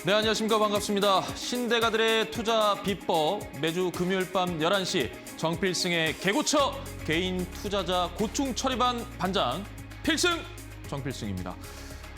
네, 안녕하십니까. 반갑습니다. 신대가들의 투자 비법 매주 금요일 밤 11시 정필승의 개고쳐 개인 투자자 고충 처리반 반장 필승 정필승입니다.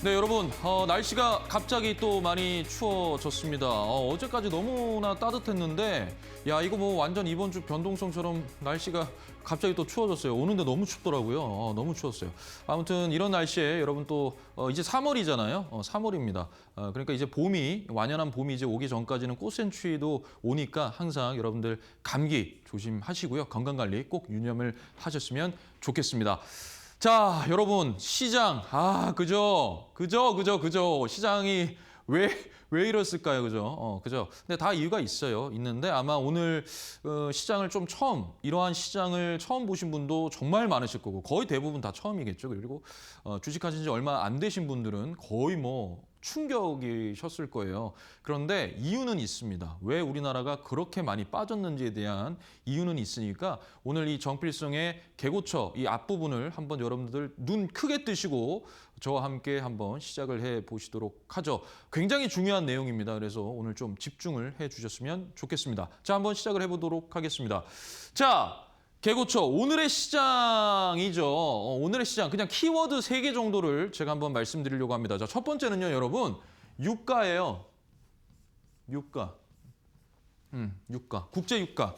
네, 여러분, 날씨가 갑자기 또 많이 추워졌습니다. 어제까지 너무나 따뜻했는데 야, 이거 뭐 완전 이번 주 변동성처럼 날씨가 갑자기 또 추워졌어요. 오는데 너무 춥더라고요. 너무 추웠어요. 아무튼 이런 날씨에 여러분 또 이제 3월이잖아요. 3월입니다. 그러니까 이제 봄이 완연한 봄이 이제 오기 전까지는 꽃샘추위도 오니까 항상 여러분들 감기 조심하시고요. 건강관리 꼭 유념을 하셨으면 좋겠습니다. 자, 여러분, 시장, 그죠. 시장이 왜 이랬을까요, 그죠? 그죠. 근데 다 이유가 있는데 아마 오늘 시장을 좀 이러한 시장을 처음 보신 분도 정말 많으실 거고 거의 대부분 다 처음이겠죠. 그리고 주식하신 지 얼마 안 되신 분들은 거의 뭐 충격이셨을 거예요. 그런데 이유는 있습니다. 왜 우리나라가 그렇게 많이 빠졌는지에 대한 이유는 있으니까 오늘 이 정필성의 개고쳐 이 앞부분을 한번 여러분들 눈 크게 뜨시고 저와 함께 한번 시작을 해 보시도록 하죠. 굉장히 중요한 내용입니다. 그래서 오늘 좀 집중을 해 주셨으면 좋겠습니다. 자, 한번 시작을 해보도록 하겠습니다. 자, 개고쳐 오늘의 시장이죠. 오늘의 시장 그냥 키워드 3개 정도를 제가 한번 말씀드리려고 합니다. 자, 첫 번째는요, 여러분, 유가예요. 유가. 유가. 국제 유가.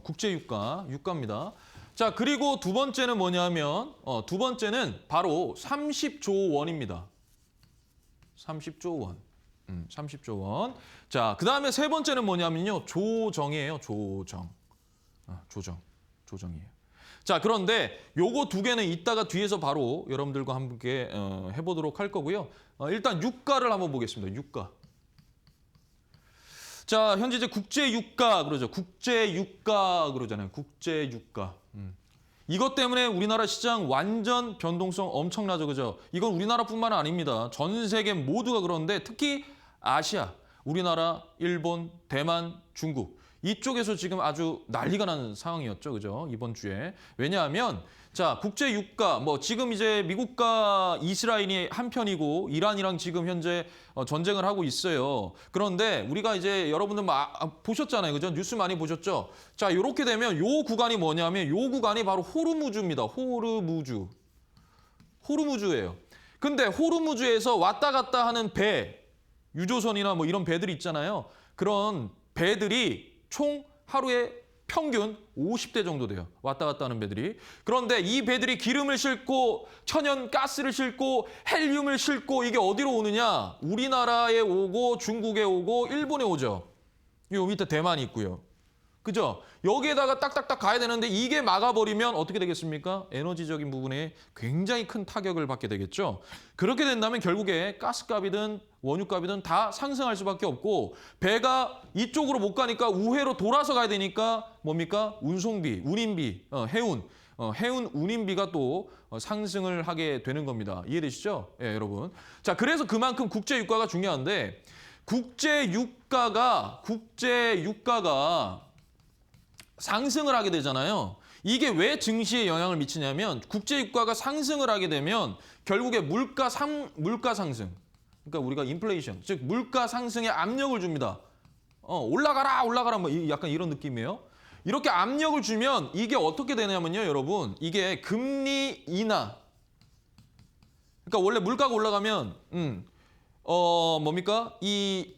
국제 유가입니다. 자, 그리고 두 번째는 뭐냐면 두 번째는 바로 30조 원입니다. 30조 원. 30조 원. 자, 그다음에 세 번째는 뭐냐면요. 조정이에요. 조정이에요. 자, 그런데 요거 두 개는 이따가 뒤에서 바로 여러분들과 함께 해보도록 할 거고요. 일단 유가를 한번 보겠습니다. 유가. 자, 현재 이제 국제 유가 그러죠. 국제 유가 그러잖아요. 국제 유가. 이것 때문에 우리나라 시장 완전 변동성 엄청나죠. 그죠? 이건 우리나라뿐만 아닙니다. 전 세계 모두가 그런데 특히 아시아, 우리나라, 일본, 대만, 중국. 이쪽에서 지금 아주 난리가 나는 상황이었죠. 그죠? 이번 주에. 왜냐하면 자, 국제 유가 지금 이제 미국과 이스라엘이 한편이고 이란이랑 지금 현재 전쟁을 하고 있어요. 그런데 우리가 이제 여러분들 보셨잖아요. 그죠? 뉴스 많이 보셨죠? 자, 이렇게 되면 요 구간이 뭐냐면 요 구간이 바로 호르무즈입니다. 호르무즈예요. 근데 호르무즈에서 왔다 갔다 하는 배, 유조선이나 이런 배들이 있잖아요. 그런 배들이 총 하루에 평균 50대 정도 돼요. 왔다 갔다 하는 배들이. 그런데 이 배들이 기름을 싣고 천연가스를 싣고 헬륨을 싣고 이게 어디로 오느냐? 우리나라에 오고 중국에 오고 일본에 오죠. 요 밑에 대만이 있고요. 그죠? 여기에다가 딱딱딱 가야 되는데 이게 막아버리면 어떻게 되겠습니까? 에너지적인 부분에 굉장히 큰 타격을 받게 되겠죠. 그렇게 된다면 결국에 가스값이든 원유값이든 다 상승할 수밖에 없고 배가 이쪽으로 못 가니까 우회로 돌아서 가야 되니까 뭡니까? 운송비, 운임비, 해운 운임비가 또 상승을 하게 되는 겁니다. 이해되시죠? 예, 여러분. 자, 그래서 그만큼 국제 유가가 중요한데 국제 유가가 상승을 하게 되잖아요. 이게 왜 증시에 영향을 미치냐면 국제 유가가 상승을 하게 되면 결국에 물가 상승. 그러니까 우리가 인플레이션, 즉 물가 상승에 압력을 줍니다. 올라가라 약간 이런 느낌이에요. 이렇게 압력을 주면 이게 어떻게 되냐면요, 여러분. 이게 금리 인하. 그러니까 원래 물가가 올라가면 이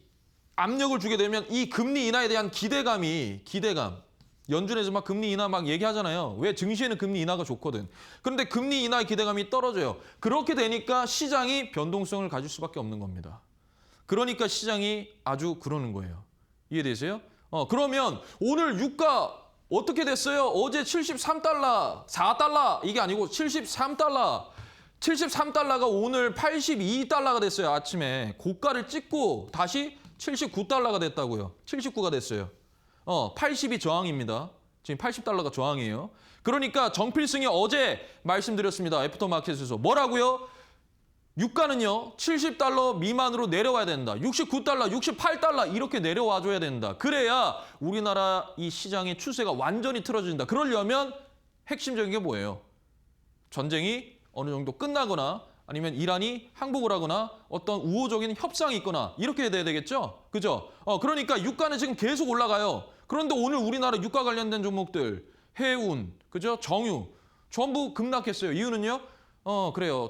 압력을 주게 되면 이 금리 인하에 대한 기대감. 연준에서 금리 인하 얘기하잖아요. 왜? 증시에는 금리 인하가 좋거든. 그런데 금리 인하의 기대감이 떨어져요. 그렇게 되니까 시장이 변동성을 가질 수밖에 없는 겁니다. 그러니까 시장이 아주 그러는 거예요. 이해되세요? 그러면 오늘 유가 어떻게 됐어요? 어제 73달러, 4달러 이게 아니고 73달러. 73달러가 오늘 82달러가 됐어요. 아침에 고가를 찍고 다시 79달러가 됐다고요. 79가 됐어요. 80이 저항입니다. 지금 80달러가 저항이에요. 그러니까 정필승이 어제 말씀드렸습니다. 애프터마켓에서. 뭐라고요? 유가는요. 70달러 미만으로 내려와야 된다. 69달러, 68달러 이렇게 내려와줘야 된다. 그래야 우리나라 이 시장의 추세가 완전히 틀어진다. 그러려면 핵심적인 게 뭐예요? 전쟁이 어느 정도 끝나거나 아니면 이란이 항복을 하거나 어떤 우호적인 협상이 있거나 이렇게 돼야 되겠죠? 그죠? 그러니까 유가는 지금 계속 올라가요. 그런데 오늘 우리나라 유가 관련된 종목들, 해운, 그죠? 정유, 전부 급락했어요. 이유는요? 그래요.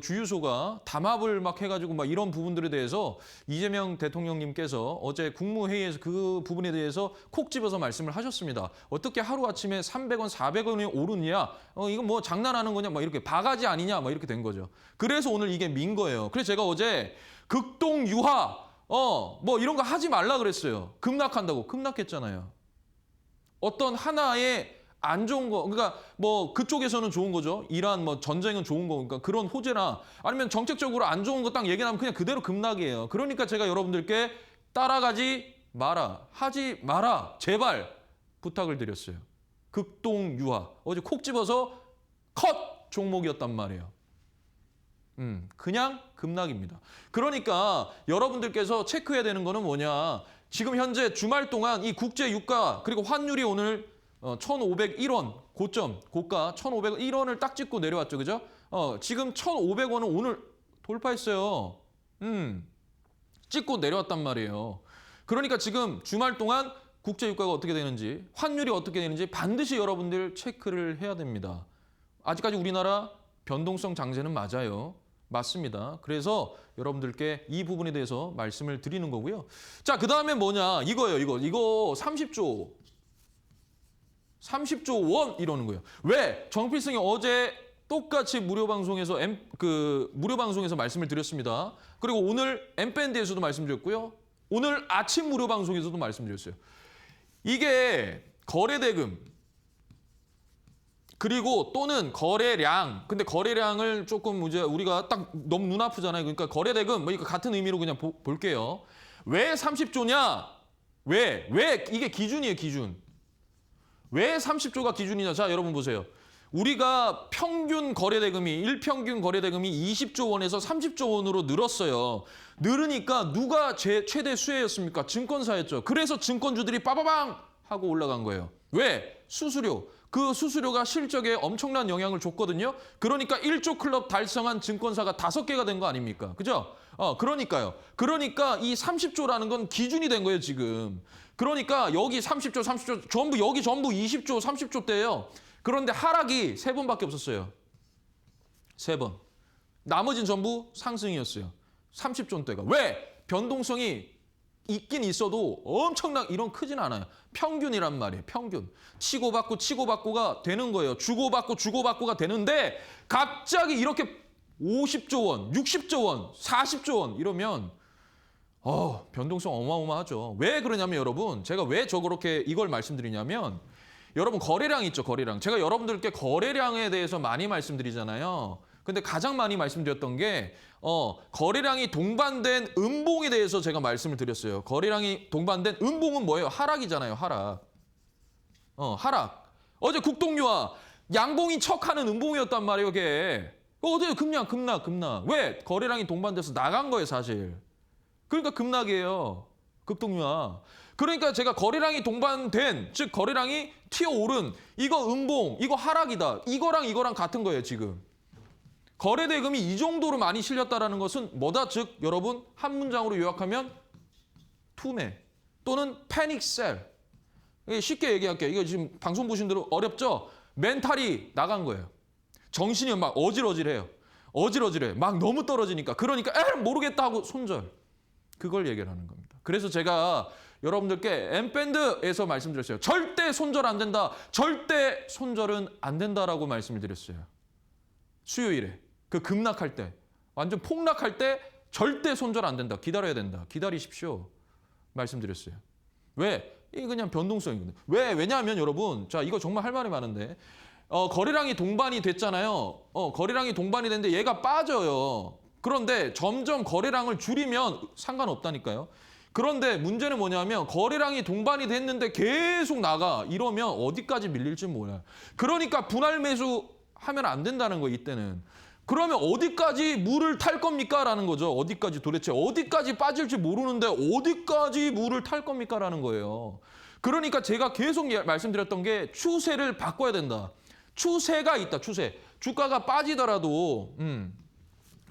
주유소가 담합을 막 해가지고 막 이런 부분들에 대해서 이재명 대통령님께서 어제 국무회의에서 그 부분에 대해서 콕 집어서 말씀을 하셨습니다. 어떻게 하루아침에 300원, 400원이 오르냐? 이거 뭐 장난하는 거냐? 막 이렇게 바가지 아니냐? 막 이렇게 된 거죠. 그래서 오늘 이게 민 거예요. 그래서 제가 어제 극동 유화, 뭐 이런 거 하지 말라 그랬어요. 급락한다고. 급락했잖아요. 어떤 하나의 안 좋은 거, 그러니까 뭐 그쪽에서는 좋은 거죠. 이란 뭐 전쟁은 좋은 거, 그러니까 그런 호재나 아니면 정책적으로 안 좋은 거 딱 얘기하면 그냥 그대로 급락이에요. 그러니까 제가 여러분들께 따라가지 마라, 하지 마라, 제발 부탁을 드렸어요. 극동유화. 어제 콕 집어서 컷 종목이었단 말이에요. 그냥 급락입니다. 그러니까 여러분들께서 체크해야 되는 거는 뭐냐. 지금 현재 주말 동안 이 국제 유가 그리고 환율이 오늘 1,501원 고점, 고가 1,501원을 딱 찍고 내려왔죠. 그죠? 지금 1,500원은 오늘 돌파했어요. 찍고 내려왔단 말이에요. 그러니까 지금 주말 동안 국제 유가가 어떻게 되는지, 환율이 어떻게 되는지 반드시 여러분들 체크를 해야 됩니다. 아직까지 우리나라 변동성 장세는 맞아요. 맞습니다. 그래서 여러분들께 이 부분에 대해서 말씀을 드리는 거고요. 자, 그다음에 뭐냐? 이거예요. 이거 30조 원 이러는 거예요. 왜? 정필승이 어제 똑같이 무료 방송에서 말씀을 드렸습니다. 그리고 오늘 엠밴드에서도 말씀드렸고요. 오늘 아침 무료 방송에서도 말씀드렸어요. 이게 거래대금 그리고 또는 거래량. 근데 거래량을 조금 이제 우리가 딱 너무 눈 아프잖아요. 그러니까 거래대금 뭐 이거 같은 의미로 그냥 볼게요. 왜 30조냐? 왜 이게 기준이에요, 기준. 왜 30조가 기준이냐? 자, 여러분 보세요. 우리가 일평균 거래대금이 20조 원에서 30조 원으로 늘었어요. 늘으니까 누가 최대 수혜였습니까? 증권사였죠. 그래서 증권주들이 빠바방 하고 올라간 거예요. 왜? 수수료. 그 수수료가 실적에 엄청난 영향을 줬거든요. 그러니까 1조 클럽 달성한 증권사가 5개가 된 거 아닙니까? 그죠? 그러니까요. 그러니까 이 30조라는 건 기준이 된 거예요, 지금. 그러니까 여기 30조 전부 여기 전부 20조, 30조대예요. 그런데 하락이 3번밖에 없었어요. 3번. 나머진 전부 상승이었어요. 30조대가. 왜? 변동성이 있긴 있어도 엄청난 이런 크진 않아요. 평균이란 말이에요. 평균. 치고받고가 되는 거예요. 주고받고가 되는데 갑자기 이렇게 50조 원, 60조 원, 40조 원 이러면 변동성 어마어마하죠. 왜 그러냐면 여러분, 제가 왜 그렇게 이걸 말씀드리냐면 여러분 거래량 있죠, 거래량. 제가 여러분들께 거래량에 대해서 많이 말씀드리잖아요. 근데 가장 많이 말씀드렸던 게 거래량이 동반된 음봉에 대해서 제가 말씀을 드렸어요. 거래량이 동반된 음봉은 뭐예요? 하락이잖아요, 하락. 하락. 어제 국동유화 양봉이 척하는 음봉이었단 말이에요, 이게. 어제 급락. 왜? 거래량이 동반돼서 나간 거예요, 사실. 그러니까 급락이에요. 극동유화. 그러니까 제가 거래량이 동반된, 즉 거래량이 튀어오른 이거 음봉, 이거 하락이다. 이거랑 같은 거예요, 지금. 거래대금이 이 정도로 많이 실렸다는 것은 뭐다? 즉 여러분 한 문장으로 요약하면 투매 또는 패닉 셀. 쉽게 얘기할게요. 이거 지금 방송 보신 대로 어렵죠? 멘탈이 나간 거예요. 정신이 막 어질어질해요. 막 너무 떨어지니까. 그러니까 모르겠다 하고 손절. 그걸 얘기하는 겁니다. 그래서 제가 여러분들께 엠밴드에서 말씀드렸어요. 절대 손절 안 된다. 절대 손절은 안 된다라고 말씀을 드렸어요. 수요일에. 그 급락할 때. 완전 폭락할 때 절대 손절 안 된다. 기다려야 된다. 기다리십시오. 말씀드렸어요. 왜? 이게 그냥 변동성이거든요. 왜냐하면 여러분, 자, 이거 정말 할 말이 많은데 거래량이 동반이 됐잖아요. 거래량이 동반이 됐는데 얘가 빠져요. 그런데 점점 거래량을 줄이면 상관없다니까요. 그런데 문제는 뭐냐면 거래량이 동반이 됐는데 계속 나가. 이러면 어디까지 밀릴지 몰라요. 그러니까 분할 매수 하면 안 된다는 거예요, 이때는. 그러면 어디까지 물을 탈 겁니까? 라는 거죠. 어디까지 도대체 어디까지 빠질지 모르는데 어디까지 물을 탈 겁니까? 라는 거예요. 그러니까 제가 계속 말씀드렸던 게 추세를 바꿔야 된다. 추세가 있다. 추세. 주가가 빠지더라도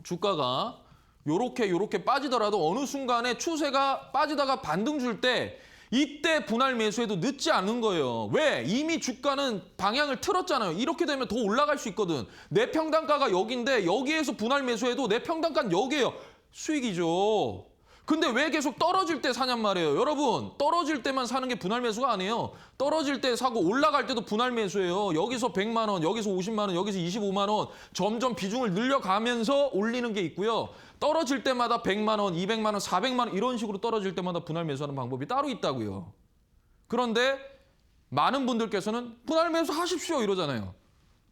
주가가 요렇게 빠지더라도 어느 순간에 추세가 빠지다가 반등 줄 때 이때 분할 매수해도 늦지 않은 거예요. 왜? 이미 주가는 방향을 틀었잖아요. 이렇게 되면 더 올라갈 수 있거든. 내 평단가가 여기인데 여기에서 분할 매수해도 내 평단가는 여기예요. 수익이죠. 근데 왜 계속 떨어질 때 사냔 말이에요. 여러분, 떨어질 때만 사는 게 분할 매수가 아니에요. 떨어질 때 사고 올라갈 때도 분할 매수예요. 여기서 100만 원, 여기서 50만 원, 여기서 25만 원 점점 비중을 늘려가면서 올리는 게 있고요. 떨어질 때마다 100만 원, 200만 원, 400만 원 이런 식으로 떨어질 때마다 분할 매수하는 방법이 따로 있다고요. 그런데 많은 분들께서는 분할 매수 하십시오 이러잖아요.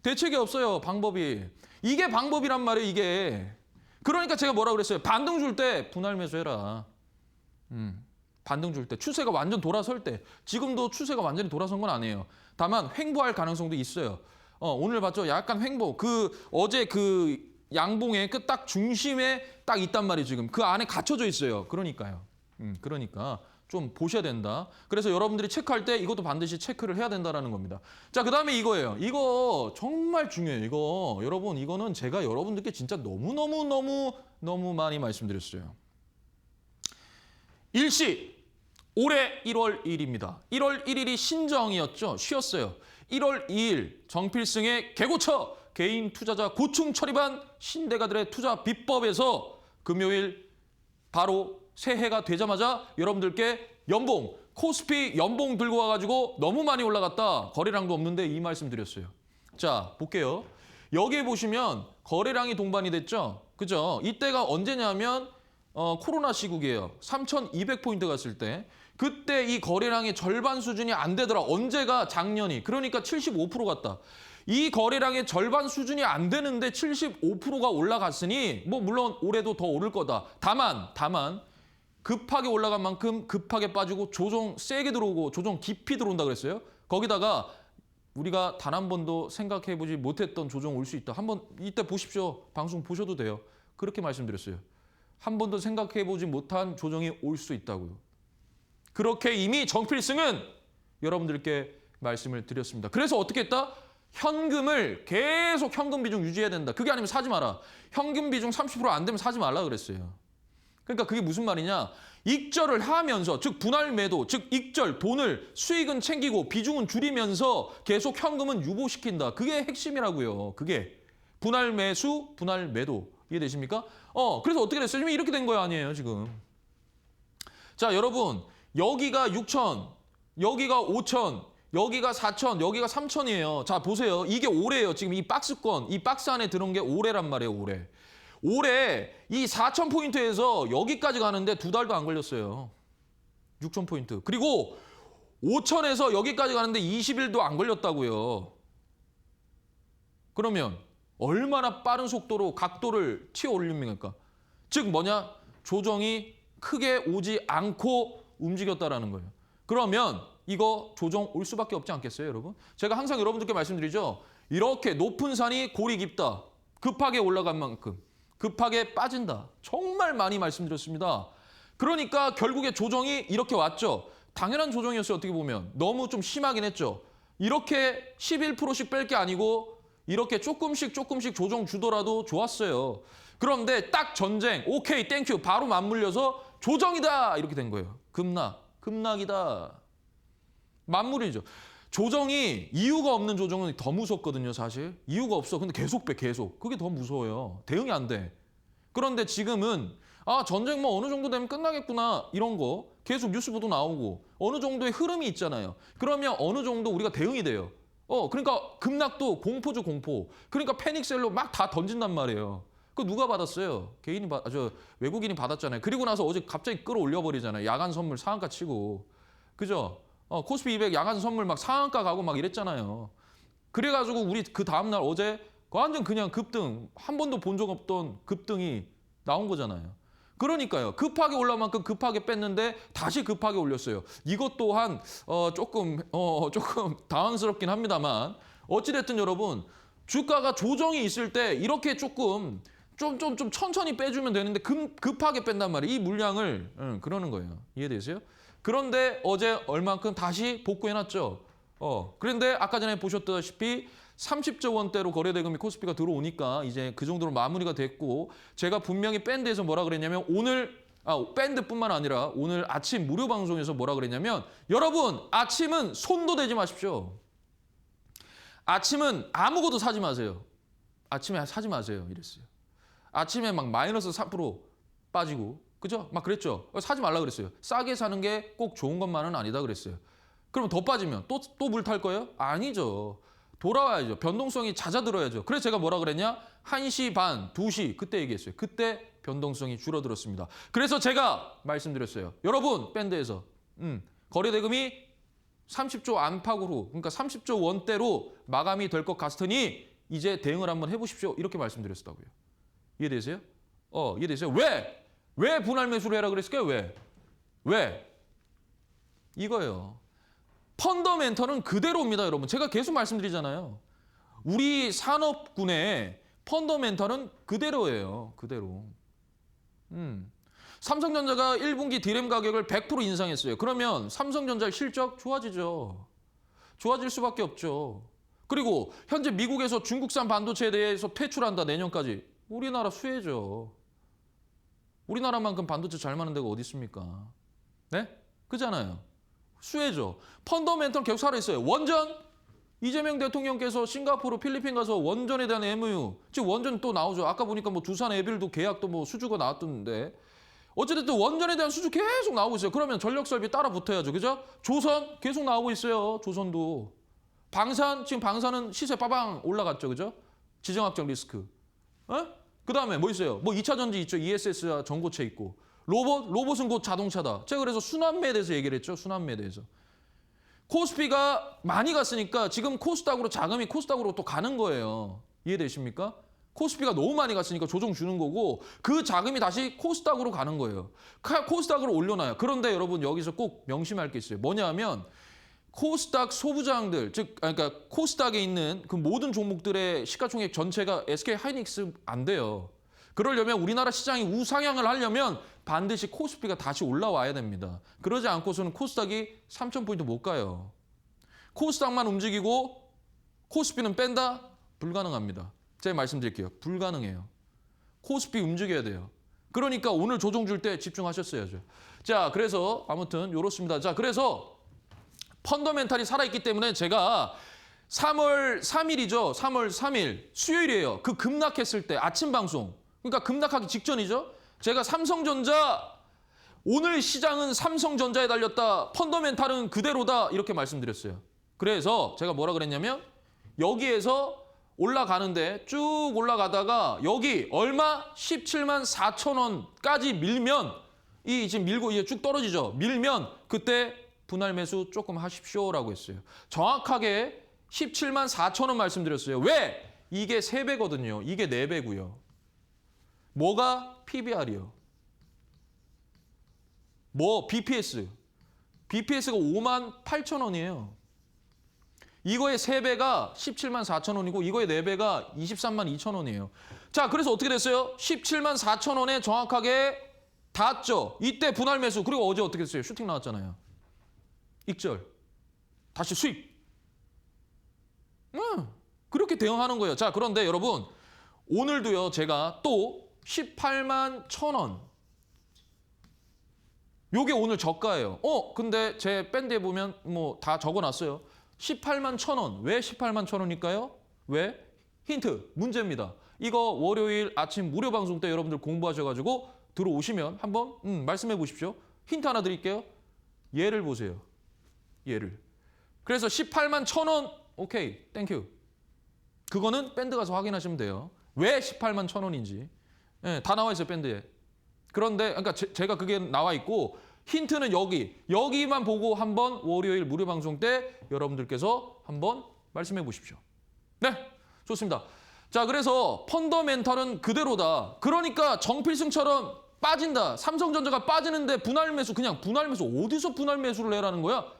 대책이 없어요, 방법이. 이게 방법이란 말이에요, 이게. 그러니까 제가 뭐라 그랬어요? 반등 줄 때 분할 매수해라. 반등 줄 때. 추세가 완전 돌아설 때. 지금도 추세가 완전히 돌아선 건 아니에요. 다만 횡보할 가능성도 있어요. 오늘 봤죠? 약간 횡보. 어제 양봉의 딱 중심에 딱 있단 말이에요, 지금. 그 안에 갇혀져 있어요. 그러니까요. 그러니까 좀 보셔야 된다. 그래서 여러분들이 체크할 때 이것도 반드시 체크를 해야 된다는 겁니다. 자, 그다음에 이거예요. 이거 정말 중요해요. 이거 여러분, 이거는 제가 여러분들께 진짜 너무 많이 말씀드렸어요. 일시 올해 1월 1일입니다. 1월 1일이 신정이었죠. 쉬었어요. 1월 2일 정필승의 개고처 개인 투자자 고충 처리반 신대가들의 투자 비법에서 금요일 바로 새해가 되자마자 여러분들께 연봉, 코스피 연봉 들고 와가지고 너무 많이 올라갔다. 거래량도 없는데 이 말씀 드렸어요. 자, 볼게요. 여기에 보시면 거래량이 동반이 됐죠. 그죠? 이때가 언제냐면 코로나 시국이에요. 3,200포인트 갔을 때. 그때 이 거래량의 절반 수준이 안 되더라. 언제가? 작년이. 그러니까 75% 갔다. 이 거래량의 절반 수준이 안 되는데 75%가 올라갔으니 뭐 물론 올해도 더 오를 거다. 다만 급하게 올라간 만큼 급하게 빠지고 조정 세게 들어오고 조정 깊이 들어온다 그랬어요. 거기다가 우리가 단 한 번도 생각해보지 못했던 조정 올 수 있다. 한번 이때 보십시오. 방송 보셔도 돼요. 그렇게 말씀드렸어요. 한 번도 생각해보지 못한 조정이 올 수 있다고요. 그렇게 이미 정필승은 여러분들께 말씀을 드렸습니다. 그래서 어떻게 했다? 현금을 계속 현금 비중 유지해야 된다. 그게 아니면 사지 마라. 현금 비중 30% 안 되면 사지 말라 그랬어요. 그러니까 그게 무슨 말이냐? 익절을 하면서, 즉 분할 매도, 즉 익절, 돈을 수익은 챙기고 비중은 줄이면서 계속 현금은 유보시킨다. 그게 핵심이라고요. 그게 분할 매수, 분할 매도. 이해되십니까? 그래서 어떻게 됐어요? 지금 이렇게 된 거예요, 아니에요, 지금. 자, 여러분, 여기가 6천, 여기가 5천, 여기가 4천, 여기가 3천이에요. 자, 보세요. 이게 올해예요. 지금 이 박스권, 이 박스 안에 들어온 게 올해란 말이에요, 올해. 올해 이 4,000포인트에서 여기까지 가는데 2달도 안 걸렸어요. 6,000포인트. 그리고 5,000에서 여기까지 가는데 20일도 안 걸렸다고요. 그러면 얼마나 빠른 속도로 각도를 튀어 올립니까? 즉 뭐냐? 조정이 크게 오지 않고 움직였다라는 거예요. 그러면 이거 조정 올 수밖에 없지 않겠어요, 여러분? 제가 항상 여러분들께 말씀드리죠. 이렇게 높은 산이 골이 깊다. 급하게 올라간 만큼. 급하게 빠진다. 정말 많이 말씀드렸습니다. 그러니까 결국에 조정이 이렇게 왔죠. 당연한 조정이었어요. 어떻게 보면. 너무 좀 심하긴 했죠. 이렇게 11%씩 뺄 게 아니고 이렇게 조금씩 조정 주더라도 좋았어요. 그런데 딱 전쟁, 오케이, 땡큐, 바로 맞물려서 조정이다 이렇게 된 거예요. 급락이다. 맞물이죠. 조정이 이유가 없는 조정은 더 무섭거든요, 사실. 이유가 없어. 근데 계속 빼, 계속. 그게 더 무서워요. 대응이 안 돼. 그런데 지금은 전쟁 뭐 어느 정도 되면 끝나겠구나 이런 거 계속 뉴스 보도 나오고 어느 정도의 흐름이 있잖아요. 그러면 어느 정도 우리가 대응이 돼요. 그러니까 급락도 공포죠, 공포. 그러니까 패닉셀로 막 다 던진단 말이에요. 그 누가 받았어요? 외국인이 받았잖아요. 그리고 나서 어제 갑자기 끌어올려 버리잖아요. 야간 선물 상한가 치고. 그죠? 코스피 200 야간 선물 막 상한가 가고 막 이랬잖아요. 그래가지고 우리 그 다음날 어제 완전 그냥 급등, 한 번도 본 적 없던 급등이 나온 거잖아요. 그러니까요. 급하게 올라온 만큼 급하게 뺐는데 다시 급하게 올렸어요. 이것 또한 조금 당황스럽긴 합니다만 어찌됐든 여러분 주가가 조정이 있을 때 이렇게 조금 좀 천천히 빼주면 되는데 급하게 뺀단 말이에요. 이 물량을 그러는 거예요. 이해되세요? 그런데 어제 얼만큼 다시 복구해놨죠. 그런데 아까 전에 보셨다시피 30조 원대로 거래대금이 코스피가 들어오니까 이제 그 정도로 마무리가 됐고 제가 분명히 밴드에서 뭐라 그랬냐면 밴드뿐만 아니라 오늘 아침 무료 방송에서 뭐라 그랬냐면 여러분 아침은 손도 대지 마십시오. 아침은 아무것도 사지 마세요. 아침에 사지 마세요. 이랬어요. 아침에 막 마이너스 4% 빠지고 그죠? 막 그랬죠. 사지 말라 그랬어요. 싸게 사는 게 꼭 좋은 것만은 아니다 그랬어요. 그러면 더 빠지면 또 물 탈 거예요? 아니죠. 돌아와야죠. 변동성이 잦아들어야죠. 그래서 제가 뭐라 그랬냐? 1시 반, 2시 그때 얘기했어요. 그때 변동성이 줄어들었습니다. 그래서 제가 말씀드렸어요. 여러분 밴드에서 거래대금이 30조 안팎으로 그러니까 30조 원대로 마감이 될 것 같으니 이제 대응을 한번 해보십시오. 이렇게 말씀드렸다고요. 이해되세요? 이해되세요? 왜 분할 매수를 해라 그랬을까요? 왜? 이거예요. 펀더멘털은 그대로입니다, 여러분. 제가 계속 말씀드리잖아요. 우리 산업군의 펀더멘털은 그대로예요. 그대로. 삼성전자가 1분기 디램 가격을 100% 인상했어요. 그러면 삼성전자의 실적 좋아지죠. 좋아질 수밖에 없죠. 그리고 현재 미국에서 중국산 반도체에 대해서 퇴출한다, 내년까지. 우리나라 수혜죠. 우리나라만큼 반도체 잘 마는 데가 어디 있습니까? 네? 그잖아요. 수혜죠. 펀더멘털 계속 살아있어요. 원전? 이재명 대통령께서 싱가포르, 필리핀 가서 원전에 대한 MOU. 지금 원전 또 나오죠. 아까 보니까 뭐 두산 에빌도 계약도 뭐 수주가 나왔던데. 어쨌든 원전에 대한 수주 계속 나오고 있어요. 그러면 전력 설비 따라 붙어야죠. 그죠? 조선 계속 나오고 있어요. 조선도. 지금 방산은 시세 빠방 올라갔죠. 그죠? 지정학적 리스크. 그다음에 뭐 있어요? 뭐 2차 전지 있죠. ESS와 전고체 있고. 로봇은 곧 자동차다. 제가 그래서 순환매에 대해서 얘기를 했죠. 순환매에 대해서. 코스피가 많이 갔으니까 지금 코스닥으로 자금이 코스닥으로 또 가는 거예요. 이해되십니까? 코스피가 너무 많이 갔으니까 조정 주는 거고 그 자금이 다시 코스닥으로 가는 거예요. 코스닥으로 올려놔요. 그런데 여러분 여기서 꼭 명심할 게 있어요. 뭐냐 하면 코스닥 소부장들, 그러니까 코스닥에 있는 그 모든 종목들의 시가총액 전체가 SK 하이닉스 안 돼요. 그러려면 우리나라 시장이 우상향을 하려면 반드시 코스피가 다시 올라와야 됩니다. 그러지 않고서는 코스닥이 3,000포인트 못 가요. 코스닥만 움직이고 코스피는 뺀다? 불가능합니다. 제가 말씀드릴게요. 불가능해요. 코스피 움직여야 돼요. 그러니까 오늘 조정 줄 때 집중하셨어야죠. 자, 그래서 아무튼 이렇습니다. 자, 그래서 펀더멘탈이 살아있기 때문에 제가 3월 3일이죠. 3월 3일 수요일이에요. 그 급락했을 때 아침 방송. 그러니까 급락하기 직전이죠. 제가 삼성전자 오늘 시장은 삼성전자에 달렸다. 펀더멘탈은 그대로다. 이렇게 말씀드렸어요. 그래서 제가 뭐라 그랬냐면 여기에서 올라가는데 쭉 올라가다가 여기 얼마? 17만 4천 원까지 밀면 지금 밀고 이제 쭉 떨어지죠. 밀면 그때 분할 매수 조금 하십시오라고 했어요. 정확하게 17만 4천 원 말씀드렸어요. 왜? 이게 3배거든요. 이게 4배고요. 뭐가? PBR이요. BPS. BPS가 5만 8천 원이에요. 이거의 3배가 17만 4천 원이고 이거의 4배가 23만 2천 원이에요. 자, 그래서 어떻게 됐어요? 17만 4천 원에 정확하게 닿았죠. 이때 분할 매수. 그리고 어제 어떻게 됐어요? 슈팅 나왔잖아요. 익절. 다시 수익. 그렇게 대응하는 거예요. 자, 그런데 여러분 오늘도요. 제가 또 18만 1천 원. 요게 오늘 저가예요. 근데 제 밴드에 보면 뭐 다 적어놨어요. 18만 1천 원. 왜 18만 1천 원일까요? 왜? 힌트, 문제입니다. 이거 월요일 아침 무료 방송 때 여러분들 공부하셔가지고 들어오시면 한번 말씀해 보십시오. 힌트 하나 드릴게요. 얘를 보세요. 얘를. 그래서 18만 1천 원. 오케이, 땡큐. 그거는 밴드 가서 확인하시면 돼요. 왜 18만 1천 원인지. 네, 다 나와 있어요, 밴드에. 그런데 그러니까 제가 그게 나와 있고 힌트는 여기만 보고 한번 월요일 무료 방송 때 여러분들께서 한번 말씀해 보십시오. 네, 좋습니다. 자, 그래서 펀더멘털은 그대로다. 그러니까 정필승처럼 빠진다. 삼성전자가 빠지는데 분할 매수, 그냥 분할 매수. 어디서 분할 매수를 해라는 거야?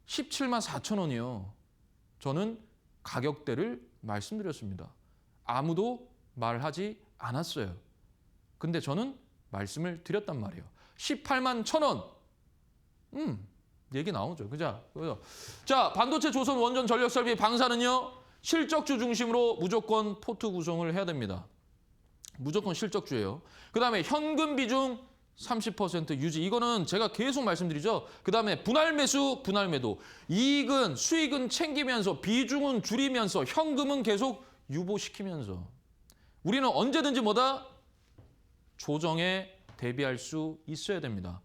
17만 4천 원이요. 저는 가격대를 말씀드렸습니다. 아무도 말하지 않았어요. 근데 저는 말씀을 드렸단 말이에요. 18만 1천 원. 얘기 나오죠. 그죠? 자, 반도체, 조선, 원전, 전력 설비, 방사는요. 실적주 중심으로 무조건 포트 구성을 해야 됩니다. 무조건 실적주예요. 그다음에 현금 비중 30% 유지. 이거는 제가 계속 말씀드리죠. 그다음에 분할 매수, 분할 매도. 이익은 수익은 챙기면서 비중은 줄이면서 현금은 계속 유보시키면서 우리는 언제든지 뭐다? 조정에 대비할 수 있어야 됩니다.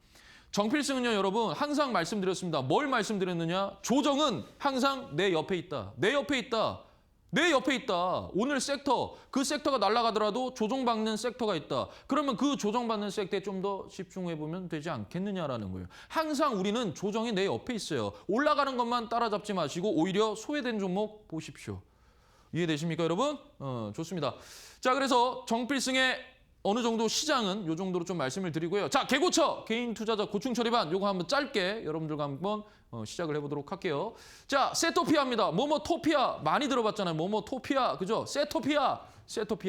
정필승은요, 여러분 항상 말씀드렸습니다. 뭘 말씀드렸느냐? 조정은 항상 내 옆에 있다. 내 옆에 있다. 내 옆에 있다. 오늘 섹터, 그 섹터가 날아가더라도 조정받는 섹터가 있다. 그러면 그 조정받는 섹터에 좀 더 집중해보면 되지 않겠느냐라는 거예요. 항상 우리는 조정이 내 옆에 있어요. 올라가는 것만 따라잡지 마시고 오히려 소외된 종목 보십시오. 이해되십니까, 여러분? 좋습니다. 자, 그래서 정필승의 어느 정도 시장은 이 정도로 좀 말씀을 드리고요. 자, 개고처 개인 투자자 고충 처리반 요거 한번 짧게 여러분들과 한번 시작을 해보도록 할게요. 자, 세토피아입니다. 뭐뭐토피아 많이 들어봤잖아요. 뭐뭐토피아, 그죠? 세토피아,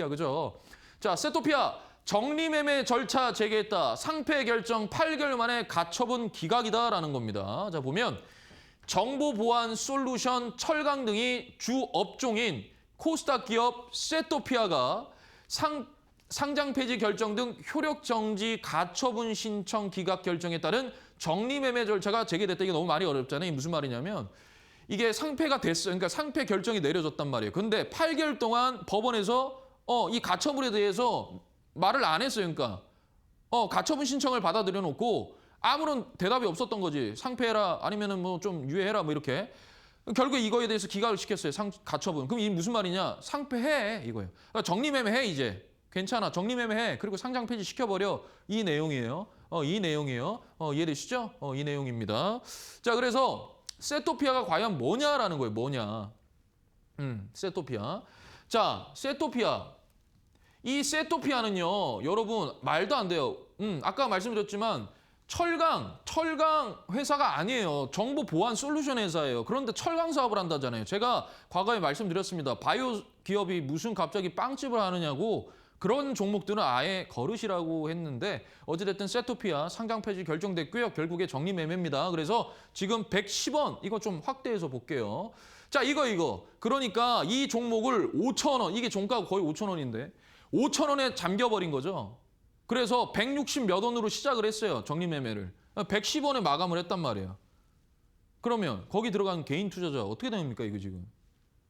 그죠? 자, 세토피아 정리매매 절차 재개했다. 상패 결정 8개월 만에 가처분 기각이다라는 겁니다. 자, 보면 정보보안 솔루션 철강 등이 주 업종인 코스닥 기업 세토피아가 상장 폐지 결정 등 효력 정지 가처분 신청 기각 결정에 따른 정리매매 절차가 재개됐다. 이게 너무 말이 어렵잖아요. 이게 무슨 말이냐면 이게 상패가 됐어요. 그러니까 상패 결정이 내려졌단 말이에요. 근데 8개월 동안 법원에서 이 가처분에 대해서 말을 안 했어요. 그러니까 가처분 신청을 받아들여 놓고 아무런 대답이 없었던 거지. 상패해라 아니면은 뭐 좀 유예해라 뭐 이렇게. 결국 이거에 대해서 기각을 시켰어요. 가처분. 그럼 이 무슨 말이냐? 상패해 이거예요. 그러니까 정리매매해 이제. 괜찮아. 정리매매해. 그리고 상장 폐지 시켜버려. 이 내용이에요. 이 내용이에요. 이해되시죠? 이 내용입니다. 자, 그래서 세토피아가 과연 뭐냐라는 거예요. 뭐냐. 세토피아. 자, 세토피아. 이 세토피아는요. 여러분 말도 안 돼요. 아까 말씀드렸지만 철강 회사가 아니에요. 정보 보안 솔루션 회사예요. 그런데 철강 사업을 한다잖아요. 제가 과거에 말씀드렸습니다. 바이오 기업이 무슨 갑자기 빵집을 하느냐고 그런 종목들은 아예 거르시라고 했는데 어찌됐든 세토피아 상장 폐지 결정됐고요. 결국에 정리매매입니다. 그래서 지금 110원 이거 좀 확대해서 볼게요. 자, 이거. 그러니까 이 종목을 5,000원, 이게 종가가 거의 5,000원인데 5,000원에 잠겨버린 거죠. 그래서 160 몇 원으로 시작을 했어요. 정리매매를. 110원에 마감을 했단 말이에요. 그러면 거기 들어간 개인 투자자 어떻게 됩니까, 이거 지금?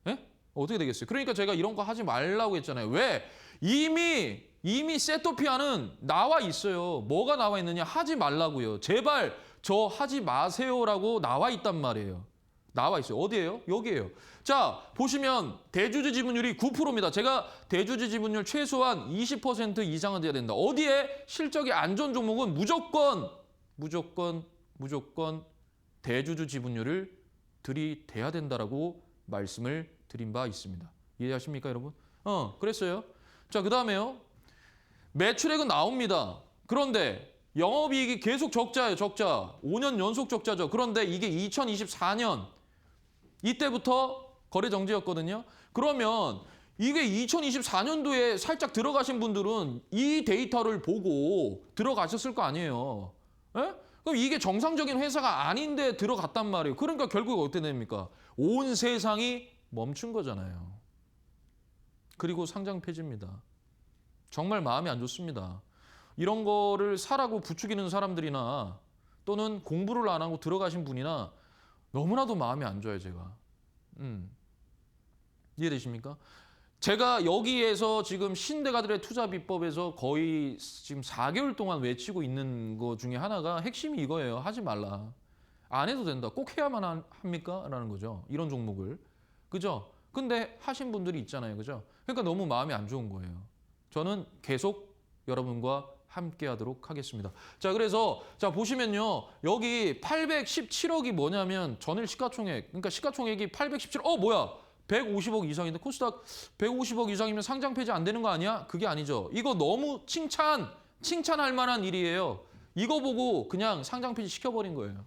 예? 어떻게 되겠어요? 그러니까 제가 이런 거 하지 말라고 했잖아요. 왜? 이미 세토피아는 나와 있어요. 뭐가 나와 있느냐? 하지 말라고요. 제발 저 하지 마세요라고 나와 있단 말이에요. 나와 있어요. 어디예요? 여기예요. 자, 보시면 대주주 지분율이 9%입니다. 제가 대주주 지분율 최소한 20% 이상은 돼야 된다. 어디에 실적이 안 좋은 종목은 무조건 대주주 지분율을 들이대야 된다라고 말씀을 드린 바 있습니다. 이해하십니까, 여러분? 그랬어요. 자, 그다음에요. 매출액은 나옵니다. 그런데 영업이익이 계속 적자예요, 적자. 5년 연속 적자죠. 그런데 이게 2024년 이때부터 거래 정지였거든요. 그러면 이게 2024년도에 살짝 들어가신 분들은 이 데이터를 보고 들어가셨을 거 아니에요. 예? 그럼 이게 정상적인 회사가 아닌데 들어갔단 말이에요. 그러니까 결국 어떻게 됩니까? 온 세상이 멈춘 거잖아요. 그리고 상장 폐지입니다. 정말 마음이 안 좋습니다. 이런 거를 사라고 부추기는 사람들이나 또는 공부를 안 하고 들어가신 분이나 너무나도 마음이 안 좋아요, 제가. 이해되십니까? 제가 여기에서 지금 신대가들의 투자 비법에서 거의 지금 4개월 동안 외치고 있는 거 중에 하나가 핵심이 이거예요. 하지 말라. 안 해도 된다. 꼭 해야만 합니까? 라는 거죠. 이런 종목을. 그죠? 근데 하신 분들이 있잖아요. 그죠? 그러니까 너무 마음이 안 좋은 거예요. 저는 계속 여러분과 함께 하도록 하겠습니다. 자, 그래서 자 보시면요. 여기 817억이 뭐냐면 전일 시가총액. 그러니까 시가총액이 817억. 뭐야? 150억 이상인데 코스닥 150억 이상이면 상장 폐지 안 되는 거 아니야? 그게 아니죠. 이거 너무 칭찬할 만한 일이에요. 이거 보고 그냥 상장 폐지 시켜버린 거예요.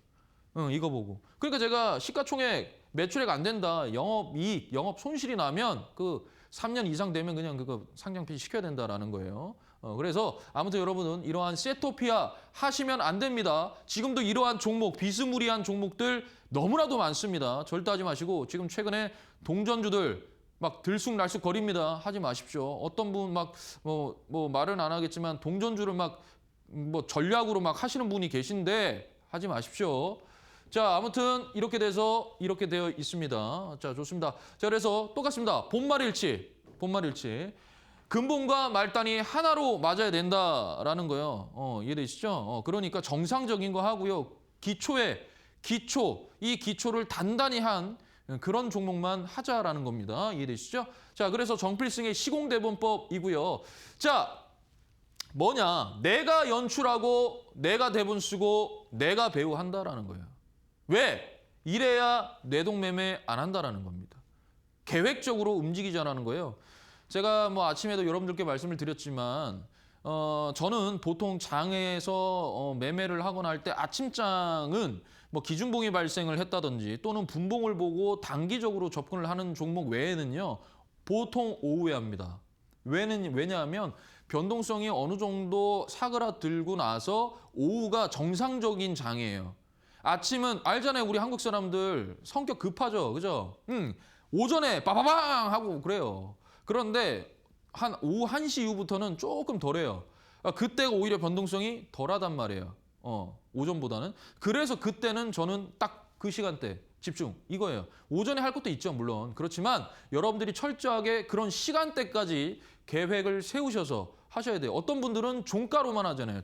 이거 보고. 그러니까 제가 시가총액 매출액 안 된다. 영업이익, 영업 손실이 나면 그 3년 이상 되면 그냥 그거 상장 폐지 시켜야 된다라는 거예요. 그래서 아무튼 여러분은 이러한 세토피아 하시면 안 됩니다. 지금도 이러한 종목, 비스무리한 종목들 너무나도 많습니다. 절대 하지 마시고 지금 최근에 동전주들 막 들쑥날쑥 거립니다. 하지 마십시오. 어떤 분 막 뭐 말은 안 하겠지만 동전주를 막 뭐 전략으로 막 하시는 분이 계신데 하지 마십시오. 자, 아무튼 이렇게 돼서 이렇게 되어 있습니다. 자, 좋습니다. 자, 그래서 똑같습니다. 본말일치, 본말일치. 근본과 말단이 하나로 맞아야 된다라는 거예요. 이해되시죠? 그러니까 정상적인 거 하고요. 기초, 이 기초를 단단히 한 그런 종목만 하자라는 겁니다. 이해되시죠? 자, 그래서 정필승의 시공대본법이고요. 자, 뭐냐? 내가 연출하고 내가 대본 쓰고 내가 배우 한다라는 거예요. 왜? 이래야 뇌동매매 안 한다라는 겁니다. 계획적으로 움직이자라는 거예요. 제가 뭐 아침에도 여러분들께 말씀을 드렸지만 저는 보통 장에서 매매를 하거나 할 때 아침장은 뭐 기준봉이 발생을 했다든지 또는 분봉을 보고 단기적으로 접근을 하는 종목 외에는요. 보통 오후에 합니다. 왜냐하면 변동성이 어느 정도 사그라들고 나서 오후가 정상적인 장이에요. 아침은 알잖아요. 우리 한국 사람들 성격 급하죠. 그죠? 오전에 빠바방 하고 그래요. 그런데 한 오후 1시 이후부터는 조금 덜해요. 그때가 오히려 변동성이 덜하단 말이에요. 오전보다는. 그래서 그때는 저는 딱 그 시간대 집중 이거예요. 오전에 할 것도 있죠. 물론. 그렇지만 여러분들이 철저하게 그런 시간대까지 계획을 세우셔서 하셔야 돼요. 어떤 분들은 종가로만 하잖아요.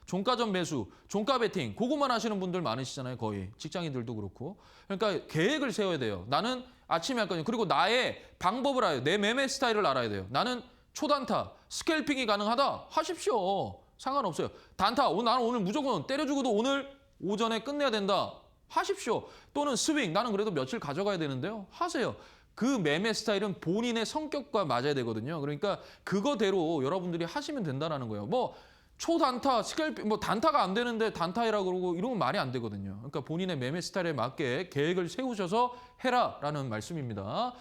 종가전 매수, 종가 베팅 그것만 하시는 분들 많으시잖아요. 거의 직장인들도 그렇고. 그러니까 계획을 세워야 돼요. 나는 아침에 할 거냐. 그리고 나의 방법을 알아야 돼요. 내 매매 스타일을 알아야 돼요. 나는 초단타, 스캘핑이 가능하다? 하십시오. 상관없어요. 단타, 나는 오늘 무조건 때려주고도 오늘 오전에 끝내야 된다? 하십시오. 또는 스윙, 나는 그래도 며칠 가져가야 되는데요. 하세요. 그 매매 스타일은 본인의 성격과 맞아야 되거든요. 그러니까 그거대로 여러분들이 하시면 된다는 거예요. 뭐 초단타, 스캘핑, 뭐 단타가 안 되는데 단타이라고 그러고 이런 건 말이 안 되거든요. 그러니까 본인의 매매 스타일에 맞게 계획을 세우셔서 해라라는 말씀입니다.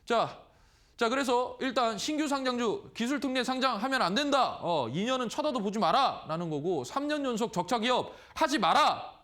자, 그래서 일단 신규 상장주 기술 특례 상장하면 안 된다. 2년은 쳐다도 보지 마라 라는 거고 3년 연속 적자 기업 하지 마라.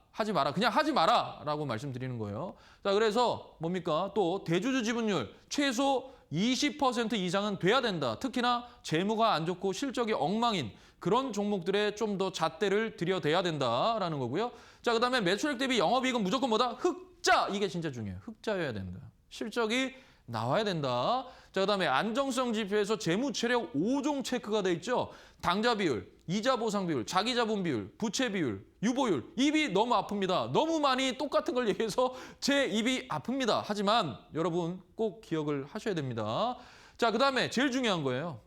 그냥 하지 마라 라고 말씀드리는 거예요. 자, 그래서 뭡니까? 또 대주주 지분율 최소 20% 이상은 돼야 된다. 특히나 재무가 안 좋고 실적이 엉망인 그런 종목들에 좀 더 잣대를 들여대야 된다라는 거고요. 자, 그다음에 매출액 대비 영업이익은 무조건 뭐다? 흑자. 이게 진짜 중요해요. 흑자여야 된다. 실적이 나와야 된다. 자, 그다음에 안정성 지표에서 재무 체력 5종 체크가 돼 있죠. 당좌 비율, 이자 보상 비율, 자기 자본 비율, 부채 비율, 유보율. 입이 너무 아픕니다. 너무 많이 똑같은 걸 얘기해서 제 입이 아픕니다. 하지만 여러분 꼭 기억을 하셔야 됩니다. 자, 그다음에 제일 중요한 거예요.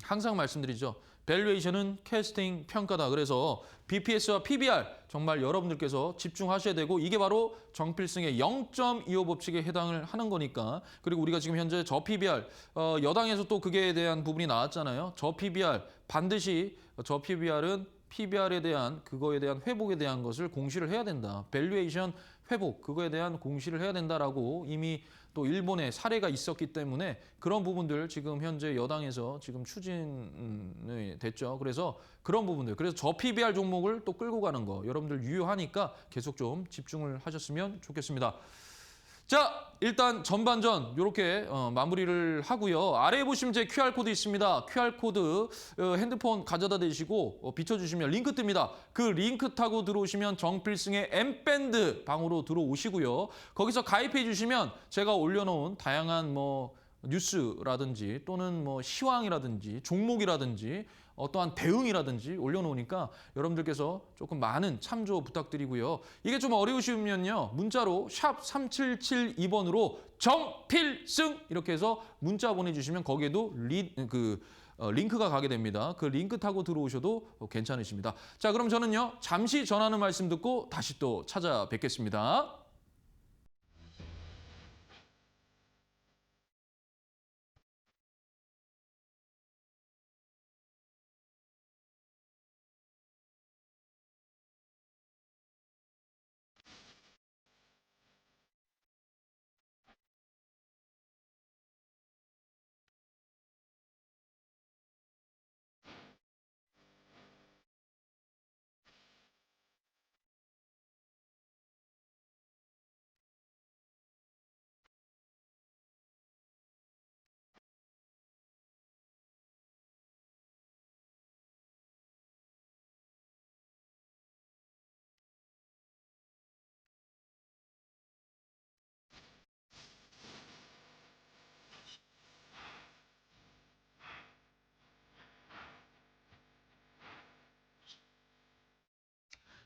항상 말씀드리죠. 밸류에이션은 캐스팅 평가다. 그래서 BPS와 PBR 정말 여러분들께서 집중하셔야 되고 이게 바로 정필승의 0.25 법칙에 해당을 하는 거니까. 그리고 우리가 지금 현재 저 PBR 여당에서 또 그게 대한 부분이 나왔잖아요. 저 PBR 반드시 저 PBR은 PBR에 대한 그거에 대한 회복에 대한 것을 공시를 해야 된다. 밸류에이션 회복 그거에 대한 공시를 해야 된다라고 이미 또 일본의 사례가 있었기 때문에 그런 부분들 지금 현재 여당에서 지금 추진이 됐죠. 그래서 그런 부분들 그래서 저 PBR 종목을 또 끌고 가는 거 여러분들 유효하니까 계속 좀 집중을 하셨으면 좋겠습니다. 자, 일단 전반전 이렇게 마무리를 하고요. 아래에 보시면 제 QR코드 있습니다. QR코드 핸드폰 가져다 대시고 비춰주시면 링크 뜹니다. 그 링크 타고 들어오시면 정필승의 M밴드 방으로 들어오시고요. 거기서 가입해 주시면 제가 올려놓은 다양한 뭐 뉴스라든지 또는 뭐 시황이라든지 종목이라든지 어떠한 대응이라든지 올려놓으니까 여러분들께서 조금 많은 참조 부탁드리고요. 이게 좀 어려우시면요. 문자로 샵 3772번으로 정필승 이렇게 해서 문자 보내주시면 거기에도 링크가 가게 됩니다. 그 링크 타고 들어오셔도 괜찮으십니다. 자, 그럼 저는요. 잠시 전하는 말씀 듣고 다시 또 찾아뵙겠습니다.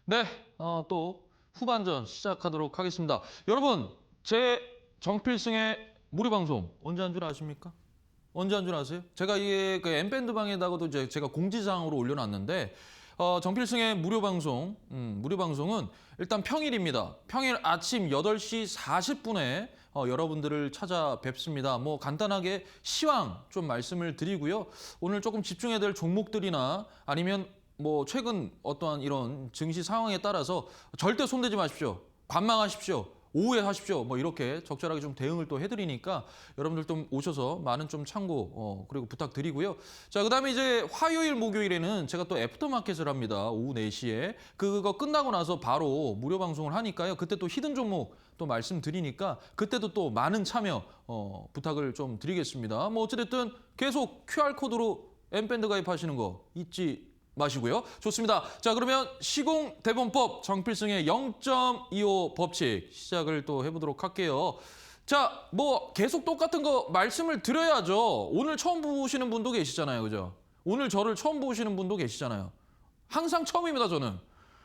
네, 또 후반전 시작하도록 하겠습니다. 여러분, 제 정필승의 무료 방송 언제 한 줄 아십니까? 언제 한 줄 아세요? 제가 이게 그 M밴드 방에다가도 이제 제가 공지사항으로 올려놨는데 정필승의 무료 방송은 일단 평일입니다. 평일 아침 8시 40분에 여러분들을 찾아뵙습니다. 뭐 간단하게 시황 좀 말씀을 드리고요. 오늘 조금 집중해야 될 종목들이나 아니면 뭐 최근 어떠한 이런 증시 상황에 따라서 절대 손대지 마십시오. 관망하십시오. 오후에 하십시오. 뭐 이렇게 적절하게 좀 대응을 또 해드리니까 여러분들 좀 오셔서 많은 좀 참고 그리고 부탁드리고요. 자, 그다음에 이제 화요일, 목요일에는 제가 또 애프터마켓을 합니다. 오후 4시에. 그거 끝나고 나서 바로 무료 방송을 하니까요. 그때 또 히든 종목 또 말씀드리니까 그때도 또 많은 참여 부탁을 좀 드리겠습니다. 뭐 어찌됐든 계속 QR코드로 M밴드 가입하시는 거 잊지 마시고요. 좋습니다. 자, 그러면 시공 대본법 정필승의 0.25 법칙 시작을 또 해보도록 할게요. 자, 뭐 계속 똑같은 거 말씀을 드려야죠. 오늘 처음 보시는 분도 계시잖아요. 그죠? 오늘 저를 처음 보시는 분도 계시잖아요. 항상 처음입니다, 저는.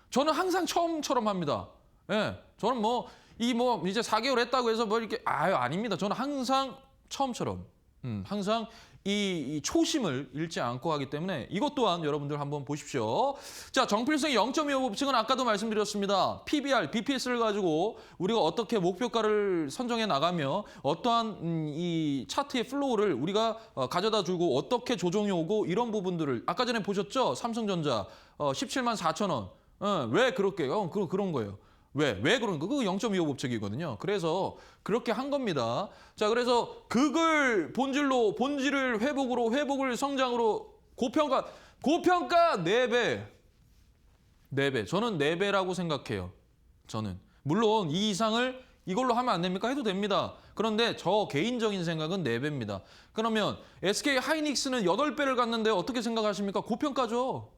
저는 항상 처음처럼 합니다. 예. 저는 이제 4개월 했다고 해서 뭐 이렇게 아닙니다. 저는 항상 처음처럼. 항상 이 초심을 잃지 않고 하기 때문에 이것 또한 여러분들 한번 보십시오. 자, 정필승의 0.25 법칙은 아까도 말씀드렸습니다. PBR, BPS를 가지고 우리가 어떻게 목표가를 선정해 나가며 어떠한 이 차트의 플로우를 우리가 가져다 주고 어떻게 조정이 오고 이런 부분들을 아까 전에 보셨죠? 삼성전자 17만 4천 원. 왜 그렇게? 그런 거예요. 왜 그런 거? 그거 0.25 법칙이거든요. 그래서 그렇게 한 겁니다. 자, 그래서 그걸 본질을 회복을 성장으로 고평가 4배. 4배. 저는 4배라고 생각해요. 저는. 물론 이 이상을 이걸로 하면 안 됩니까? 해도 됩니다. 그런데 저 개인적인 생각은 4배입니다. 그러면 SK 하이닉스는 8배를 갔는데 어떻게 생각하십니까? 고평가죠.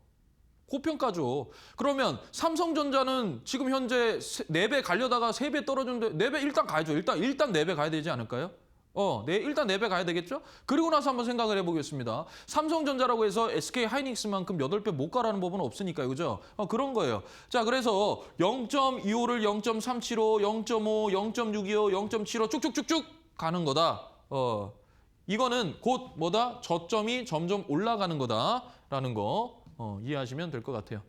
그러면 삼성전자는 지금 현재 4배 가려다가 3배 떨어졌는데 4배 일단 가야죠. 일단 4배 가야 되지 않을까요? 일단 4배 가야 되겠죠? 그리고 나서 한번 생각을 해보겠습니다. 삼성전자라고 해서 SK 하이닉스만큼 8배 못 가라는 법은 없으니까요. 그죠? 그런 거예요. 자, 그래서 0.25를 0.375, 0.5, 0.625, 0.75 쭉쭉쭉쭉 가는 거다. 이거는 곧 저점이 점점 올라가는 거다라는 거. 이해하시면 될 것 같아요.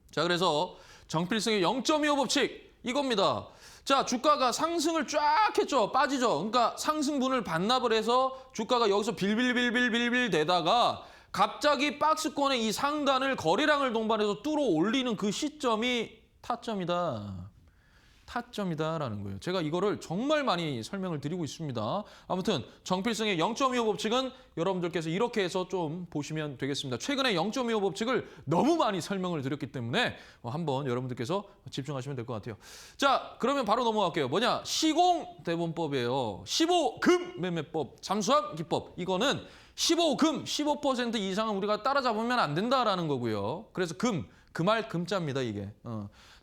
자, 그래서 정필승의 0.25 법칙 이겁니다. 자, 주가가 상승을 쫙 했죠. 빠지죠. 그러니까 상승분을 반납을 해서 주가가 여기서 빌빌빌빌빌빌 대다가 갑자기 박스권의 이 상단을 거래량을 동반해서 뚫어 올리는 그 시점이 타점이다라는 거예요. 제가 이거를 정말 많이 설명을 드리고 있습니다. 아무튼 정필승의 0.25 법칙은 여러분들께서 이렇게 해서 좀 보시면 되겠습니다. 최근에 0.25 법칙을 너무 많이 설명을 드렸기 때문에 한번 여러분들께서 집중하시면 될 것 같아요. 자, 그러면 바로 넘어갈게요. 시공 대본법이에요. 15금 매매법, 잠수함 기법. 이거는 15금, 15% 이상은 우리가 따라잡으면 안 된다라는 거고요. 그래서 그 말 금자입니다, 이게.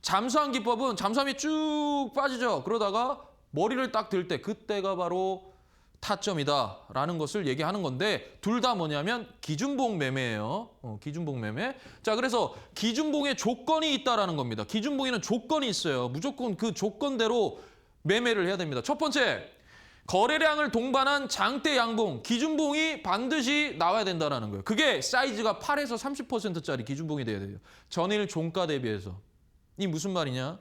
잠수함 기법은 잠수함이 쭉 빠지죠. 그러다가 머리를 딱 들 때 그때가 바로 타점이다라는 것을 얘기하는 건데 둘 다 뭐냐면 기준봉 매매예요. 기준봉 매매. 자, 그래서 기준봉에 조건이 있다라는 겁니다. 기준봉에는 조건이 있어요. 무조건 그 조건대로 매매를 해야 됩니다. 첫 번째, 거래량을 동반한 장대 양봉, 기준봉이 반드시 나와야 된다는 거예요. 그게 사이즈가 8에서 30%짜리 기준봉이 돼야 돼요. 전일 종가 대비해서. 이 무슨 말이냐?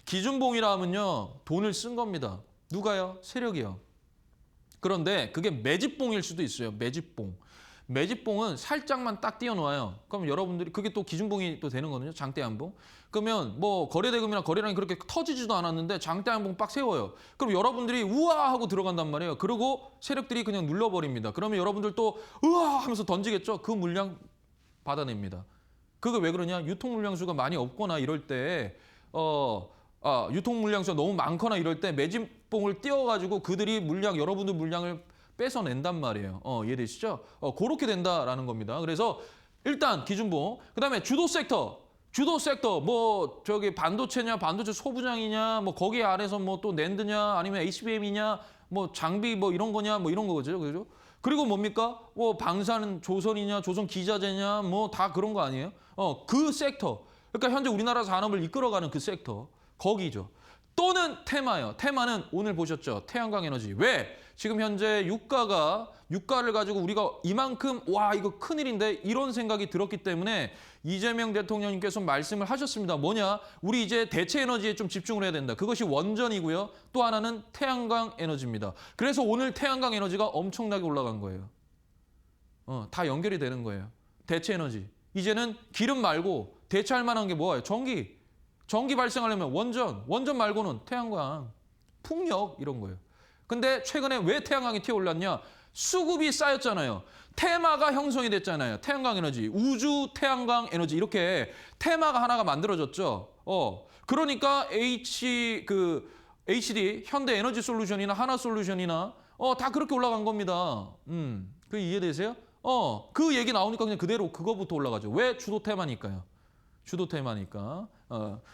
기준봉이라 하면요, 돈을 쓴 겁니다. 누가요? 세력이요. 그런데 그게 매집봉일 수도 있어요. 매집봉은 살짝만 딱 띄워놓아요. 그럼 여러분들이 그게 또 기준봉이 또 되는 거거든요. 장대 양봉. 그러면 뭐 거래대금이나 거래량이 그렇게 터지지도 않았는데 장대 양봉 빡 세워요. 그럼 여러분들이 우와 하고 들어간단 말이에요. 그리고 세력들이 그냥 눌러버립니다. 그러면 여러분들 또 우와 하면서 던지겠죠. 그 물량 받아냅니다. 그게 왜 그러냐? 유통 물량수가 많이 없거나 이럴 때 유통 물량수가 너무 많거나 이럴 때 매집봉을 띄워가지고 그들이 여러분들 물량을 뺏어낸단 말이에요. 이해되시죠? 그렇게 된다라는 겁니다. 그래서 일단 기준봉, 그다음에 주도 섹터, 반도체냐, 반도체 소부장이냐, 거기 안에서 또 낸드냐, 아니면 HBM이냐, 장비 이런 거냐, 이런 거죠, 그죠? 그리고 뭡니까? 방산 조선이냐, 조선 기자재냐, 다 그런 거 아니에요? 그 섹터. 그러니까 현재 우리나라 산업을 이끌어가는 그 섹터, 거기죠. 또는 테마요. 테마는 오늘 보셨죠? 태양광 에너지. 왜? 지금 현재 유가를 가지고 우리가 이만큼 와 이거 큰일인데 이런 생각이 들었기 때문에 이재명 대통령님께서 말씀을 하셨습니다. 뭐냐? 우리 이제 대체 에너지에 좀 집중을 해야 된다. 그것이 원전이고요. 또 하나는 태양광 에너지입니다. 그래서 오늘 태양광 에너지가 엄청나게 올라간 거예요. 다 연결이 되는 거예요. 대체 에너지. 이제는 기름 말고 대체할 만한 게 뭐예요? 전기 발생하려면 원전 말고는 태양광, 풍력 이런 거예요. 근데 최근에 왜 태양광이 튀어올랐냐? 수급이 쌓였잖아요. 테마가 형성이 됐잖아요. 태양광 에너지, 우주 태양광 에너지 이렇게 테마가 하나가 만들어졌죠. 그러니까 HD 현대 에너지 솔루션이나 하나솔루션이나 다 그렇게 올라간 겁니다. 그 이해되세요? 그 얘기 나오니까 그냥 그대로 그거부터 올라가죠. 왜? 주도 테마니까요. 주도 테마니까.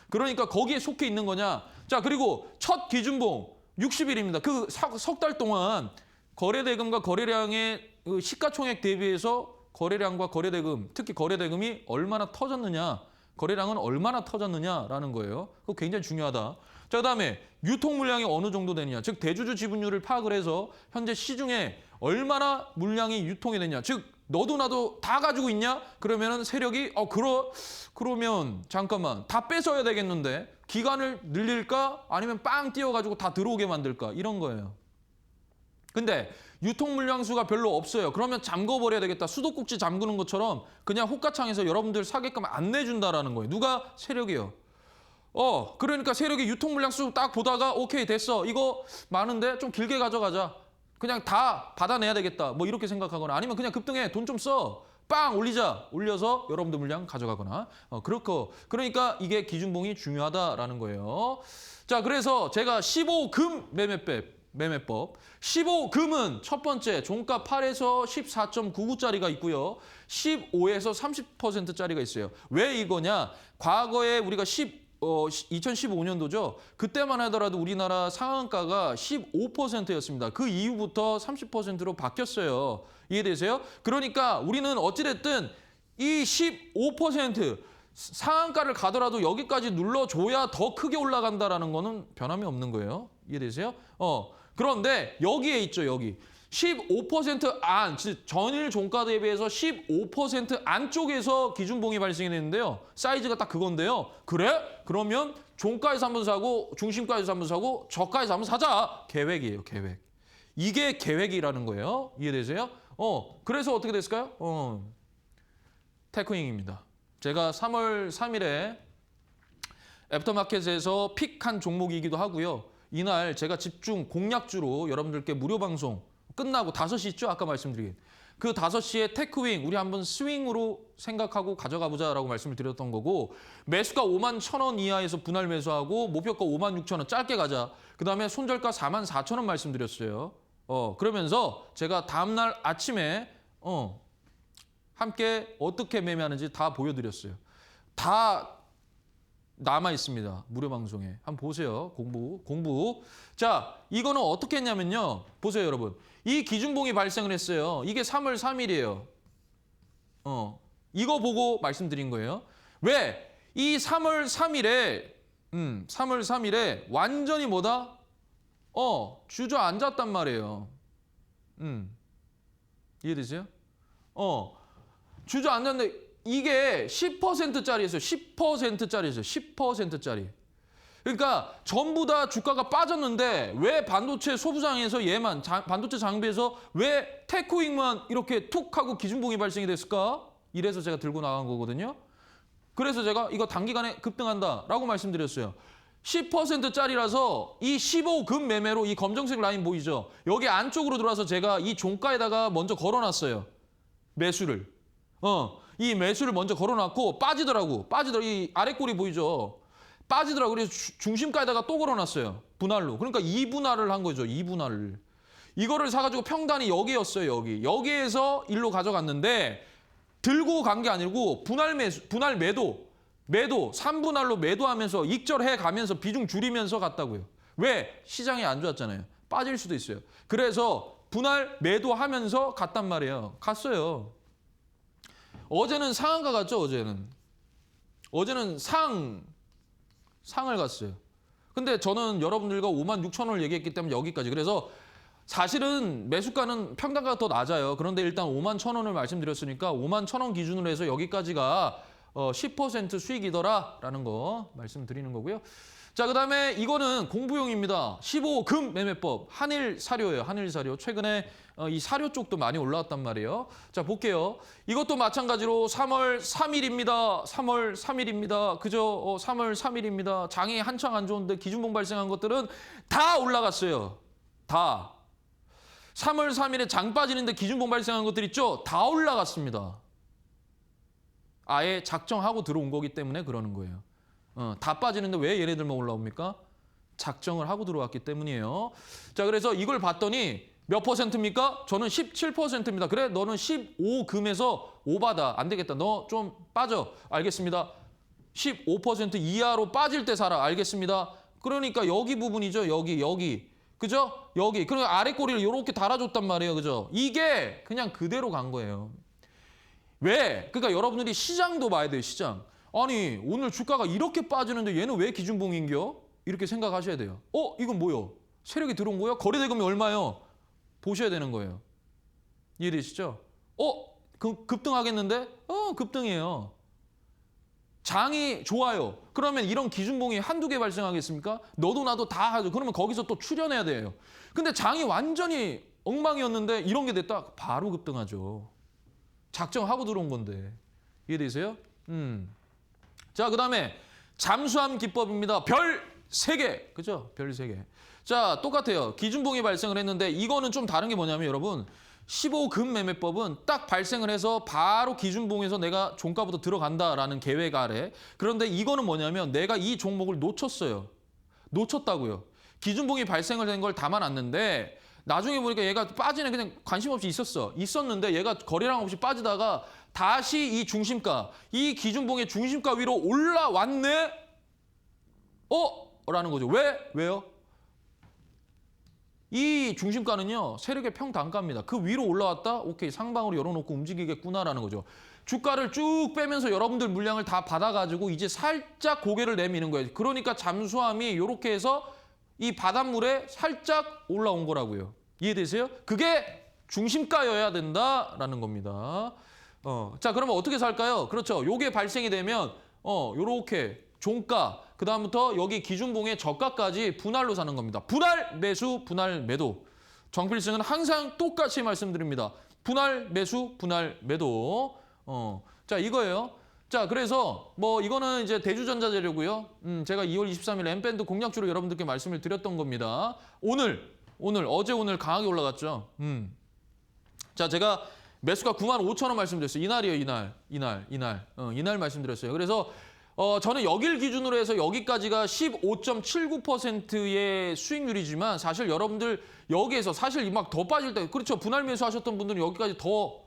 그러니까 거기에 속해 있는 거냐. 자, 그리고 첫 기준봉 60일입니다. 그 석 달 동안 거래대금과 거래량의 시가총액 대비해서 거래량과 거래대금, 특히 거래대금이 얼마나 터졌느냐, 거래량은 얼마나 터졌느냐라는 거예요. 그거 굉장히 중요하다. 자, 그다음에 유통 물량이 어느 정도 되느냐. 즉 대주주 지분율을 파악을 해서 현재 시중에 얼마나 물량이 유통이 되냐. 즉 너도 나도 다 가지고 있냐? 그러면은 세력이 그러면 잠깐만 다 뺏어야 되겠는데 기간을 늘릴까? 아니면 빵 띄워가지고 다 들어오게 만들까? 이런 거예요. 근데 유통 물량 수가 별로 없어요. 그러면 잠궈버려야 되겠다. 수도꼭지 잠그는 것처럼 그냥 호가창에서 여러분들 사게끔 안 내준다라는 거예요. 누가? 세력이요. 그러니까 세력이 유통 물량 수 딱 보다가 오케이 됐어. 이거 많은데 좀 길게 가져가자. 그냥 다 받아내야 되겠다. 뭐 이렇게 생각하거나 아니면 그냥 급등해. 돈 좀 써. 빵 올리자. 올려서 여러분들 물량 가져가거나. 그러니까 이게 기준봉이 중요하다라는 거예요. 자, 그래서 제가 15금 매매법. 15금은 첫 번째 종가 8에서 14.99짜리가 있고요. 15에서 30%짜리가 있어요. 왜 이거냐? 과거에 우리가 2015년도죠. 그때만 하더라도 우리나라 상한가가 15%였습니다. 그 이후부터 30%로 바뀌었어요. 이해되세요? 그러니까 우리는 어찌됐든 이 15% 상한가를 가더라도 여기까지 눌러줘야 더 크게 올라간다라는 거는 변함이 없는 거예요. 이해되세요? 그런데 여기에 있죠, 여기. 15% 안, 즉 전일 종가 대비해서 15% 안쪽에서 기준봉이 발생이 되는데요. 사이즈가 딱 그건데요. 그래? 그러면 종가에서 한번 사고 중심가에서 한번 사고 저가에서 한번 사자. 계획이에요, 계획. 이게 계획이라는 거예요. 이해되세요? 그래서 어떻게 됐을까요? 테크윙입니다. 제가 3월 3일에 애프터마켓에서 픽한 종목이기도 하고요. 이날 제가 집중 공략주로 여러분들께 무료 방송 끝나고 5시 있죠? 아까 말씀드린. 그 5시에 테크윙 우리 한번 스윙으로 생각하고 가져가 보자라고 말씀을 드렸던 거고 매수가 51,000원 이하에서 분할 매수하고 목표가 56,000원 짧게 가자. 그다음에 손절가 44,000원 말씀드렸어요. 그러면서 제가 다음날 아침에 함께 어떻게 매매하는지 다 보여드렸어요. 다 남아 있습니다. 무료 방송에. 한번 보세요. 공부. 자, 이거는 어떻게 했냐면요. 보세요, 여러분. 이 기준봉이 발생을 했어요. 이게 3월 3일이에요. 이거 보고 말씀드린 거예요. 왜? 이 3월 3일에 완전히 뭐다? 주저앉았단 말이에요. 이해되세요? 주저앉았는데 이게 10%짜리였어요. 10%짜리였어요. 10%짜리. 그러니까 전부 다 주가가 빠졌는데 왜 반도체 소부장에서 반도체 장비에서 왜 테크윙만 이렇게 툭 하고 기준봉이 발생이 됐을까? 이래서 제가 들고 나간 거거든요. 그래서 제가 이거 단기간에 급등한다라고 말씀드렸어요. 10%짜리라서 이 15금 매매로 이 검정색 라인 보이죠? 여기 안쪽으로 들어와서 제가 이 종가에다가 먼저 걸어놨어요. 매수를. 이 매수를 먼저 걸어놨고 빠지더라고. 이 아래 꼬리 보이죠? 빠지더라고. 그래서 중심가에다가 또 걸어놨어요. 분할로. 그러니까 2분할을 한 거죠. 2분할을. 이거를 사가지고 평단이 여기였어요. 여기에서 일로 가져갔는데 들고 간 게 아니고 분할 매도 3분할로 매도하면서 익절해 가면서 비중 줄이면서 갔다고요. 왜? 시장이 안 좋았잖아요. 빠질 수도 있어요. 그래서 분할 매도하면서 갔단 말이에요. 갔어요. 어제는 상한가 갔죠, 어제는. 어제는 상을 갔어요. 근데 저는 여러분들과 56,000원을 얘기했기 때문에 여기까지. 그래서 사실은 매수가는 평단가가 더 낮아요. 그런데 일단 51,000원을 말씀드렸으니까 51,000원 기준으로 해서 여기까지가 10% 수익이더라라는 거 말씀드리는 거고요. 자, 그다음에 이거는 공부용입니다. 15금 매매법 한일사료예요. 한일사료. 최근에 이 사료 쪽도 많이 올라왔단 말이에요. 자, 볼게요. 이것도 마찬가지로 3월 3일입니다. 3월 3일입니다. 그죠? 3월 3일입니다. 장이 한창 안 좋은데 기준봉 발생한 것들은 다 올라갔어요. 다. 3월 3일에 장 빠지는데 기준봉 발생한 것들 있죠? 다 올라갔습니다. 아예 작정하고 들어온 거기 때문에 그러는 거예요. 다 빠지는데 왜 얘네들만 올라옵니까? 작정을 하고 들어왔기 때문이에요. 자, 그래서 이걸 봤더니 몇 퍼센트입니까? 저는 17%입니다. 그래, 너는 15금에서 5받아. 안 되겠다. 너 좀 빠져. 알겠습니다. 15% 이하로 빠질 때 사라. 알겠습니다. 그러니까 여기 부분이죠. 여기. 그죠? 여기. 그러니까 아래 꼬리를 이렇게 달아줬단 말이에요. 그죠? 이게 그냥 그대로 간 거예요. 왜? 그러니까 여러분들이 시장도 봐야 돼요. 시장. 아니, 오늘 주가가 이렇게 빠지는데 얘는 왜 기준봉인겨? 이렇게 생각하셔야 돼요. 이건 뭐요? 세력이 들어온 거요? 거래대금이 얼마요? 보셔야 되는 거예요. 이해되시죠? 급등하겠는데? 급등이에요. 장이 좋아요. 그러면 이런 기준봉이 한두 개 발생하겠습니까? 너도 나도 다 하죠. 그러면 거기서 또 출연해야 돼요. 근데 장이 완전히 엉망이었는데 이런 게 됐다? 바로 급등하죠. 작정하고 들어온 건데. 이해되세요? 자, 그다음에 잠수함 기법입니다. 별 3개. 그죠? 별 3개. 자, 똑같아요. 기준봉이 발생을 했는데 이거는 좀 다른 게 뭐냐면 여러분 15금 매매법은 딱 발생을 해서 바로 기준봉에서 내가 종가부터 들어간다라는 계획 아래. 그런데 이거는 뭐냐면 내가 이 종목을 놓쳤어요. 놓쳤다고요. 기준봉이 발생을 된 걸 담아놨는데 나중에 보니까 얘가 빠지는 그냥 관심 없이 있었는데 얘가 거래량 없이 빠지다가 다시 이 중심가, 이 기준봉의 중심가 위로 올라왔네? 라는 거죠. 왜요? 이 중심가는요, 세력의 평단가입니다. 그 위로 올라왔다? 오케이, 상방으로 열어놓고 움직이겠구나라는 거죠. 주가를 쭉 빼면서 여러분들 물량을 다 받아가지고 이제 살짝 고개를 내미는 거예요. 그러니까 잠수함이 이렇게 해서 이 바닷물에 살짝 올라온 거라고요. 이해되세요? 그게 중심가여야 된다라는 겁니다. 자, 그러면 어떻게 살까요? 그렇죠. 요게 발생이 되면 요렇게 종가, 그다음부터 여기 기준봉의 저가까지 분할로 사는 겁니다. 분할 매수, 분할 매도. 정필승은 항상 똑같이 말씀드립니다. 분할 매수, 분할 매도. 자, 이거예요. 자, 그래서 뭐 이거는 이제 대주전자 재료고요. 제가 2월 23일 엠밴드 공략주로 여러분들께 말씀을 드렸던 겁니다. 어제 오늘 강하게 올라갔죠. 자, 제가 매수가 95,000원 말씀드렸어요. 이날이에요, 이날 말씀드렸어요. 그래서 저는 여길 기준으로 해서 여기까지가 15.79%의 수익률이지만 사실 여러분들 여기에서 사실 막 더 빠질 때 그렇죠. 분할 매수하셨던 분들은 여기까지 더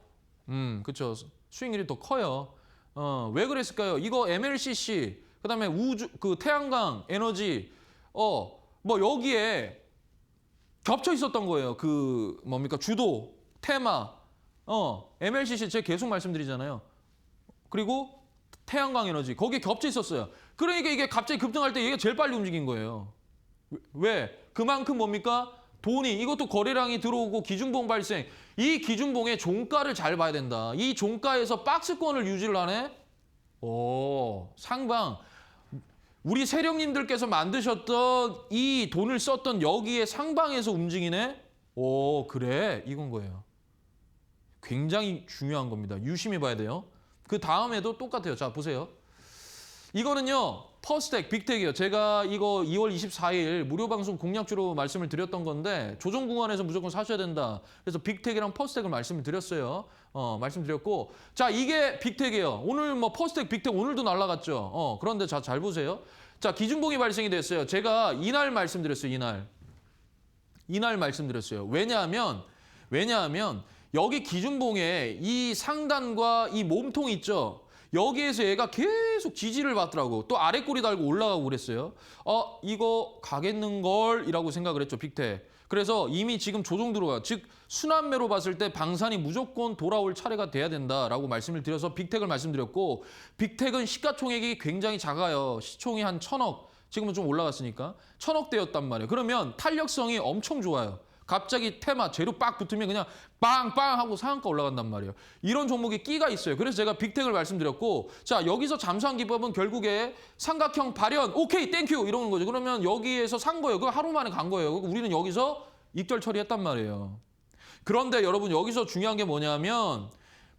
그렇죠. 수익률이 더 커요. 왜 그랬을까요? 이거 MLCC, 그다음에 태양광, 에너지, 뭐 여기에 겹쳐 있었던 거예요. 그 뭡니까? 주도, 테마, MLCC 제가 계속 말씀드리잖아요. 그리고 태양광 에너지 거기에 겹쳐 있었어요. 그러니까 이게 갑자기 급등할 때 얘가 제일 빨리 움직인 거예요. 왜? 그만큼 뭡니까? 돈이 이것도 거래량이 들어오고 기준봉 발생. 이 기준봉의 종가를 잘 봐야 된다. 이 종가에서 박스권을 유지를 하네. 상방. 우리 세력님들께서 만드셨던 이 돈을 썼던 여기에 상방에서 움직이네. 그래. 이건 거예요. 굉장히 중요한 겁니다. 유심히 봐야 돼요. 그 다음에도 똑같아요. 자, 보세요. 이거는요. 퍼스텍, 빅텍이에요. 제가 이거 2월 24일 무료 방송 공략주로 말씀을 드렸던 건데 조정 구간에서 무조건 사셔야 된다. 그래서 빅텍이랑 퍼스텍을 말씀을 드렸어요. 말씀드렸고 자, 이게 빅텍이에요. 오늘 뭐 퍼스텍, 빅텍 오늘도 날라갔죠. 그런데 자, 잘 보세요. 자, 기준봉이 발생이 됐어요. 제가 이날 말씀드렸어요. 이날 말씀드렸어요. 왜냐하면 여기 기준봉에 이 상단과 이 몸통 있죠. 여기에서 얘가 계속 지지를 받더라고. 또 아래 꼬리 달고 올라가고 그랬어요. 이거 가겠는걸 이라고 생각을 했죠. 빅텍. 그래서 이미 지금 조정 들어가. 즉 순환매로 봤을 때 방산이 무조건 돌아올 차례가 돼야 된다라고 말씀을 드려서 빅텍을 말씀드렸고 빅텍은 시가총액이 굉장히 작아요. 시총이 한 1,000억. 지금은 좀 올라갔으니까 1,000억대였단 말이에요. 그러면 탄력성이 엄청 좋아요. 갑자기 테마, 재료 빡 붙으면 그냥 빵빵 하고 상한가 올라간단 말이에요. 이런 종목이 끼가 있어요. 그래서 제가 빅텍을 말씀드렸고 자 여기서 잠수한 기법은 결국에 삼각형 발현, 오케이 땡큐 이러는 거죠. 그러면 여기에서 산 거예요. 그거 하루 만에 간 거예요. 우리는 여기서 입절 처리했단 말이에요. 그런데 여러분 여기서 중요한 게 뭐냐면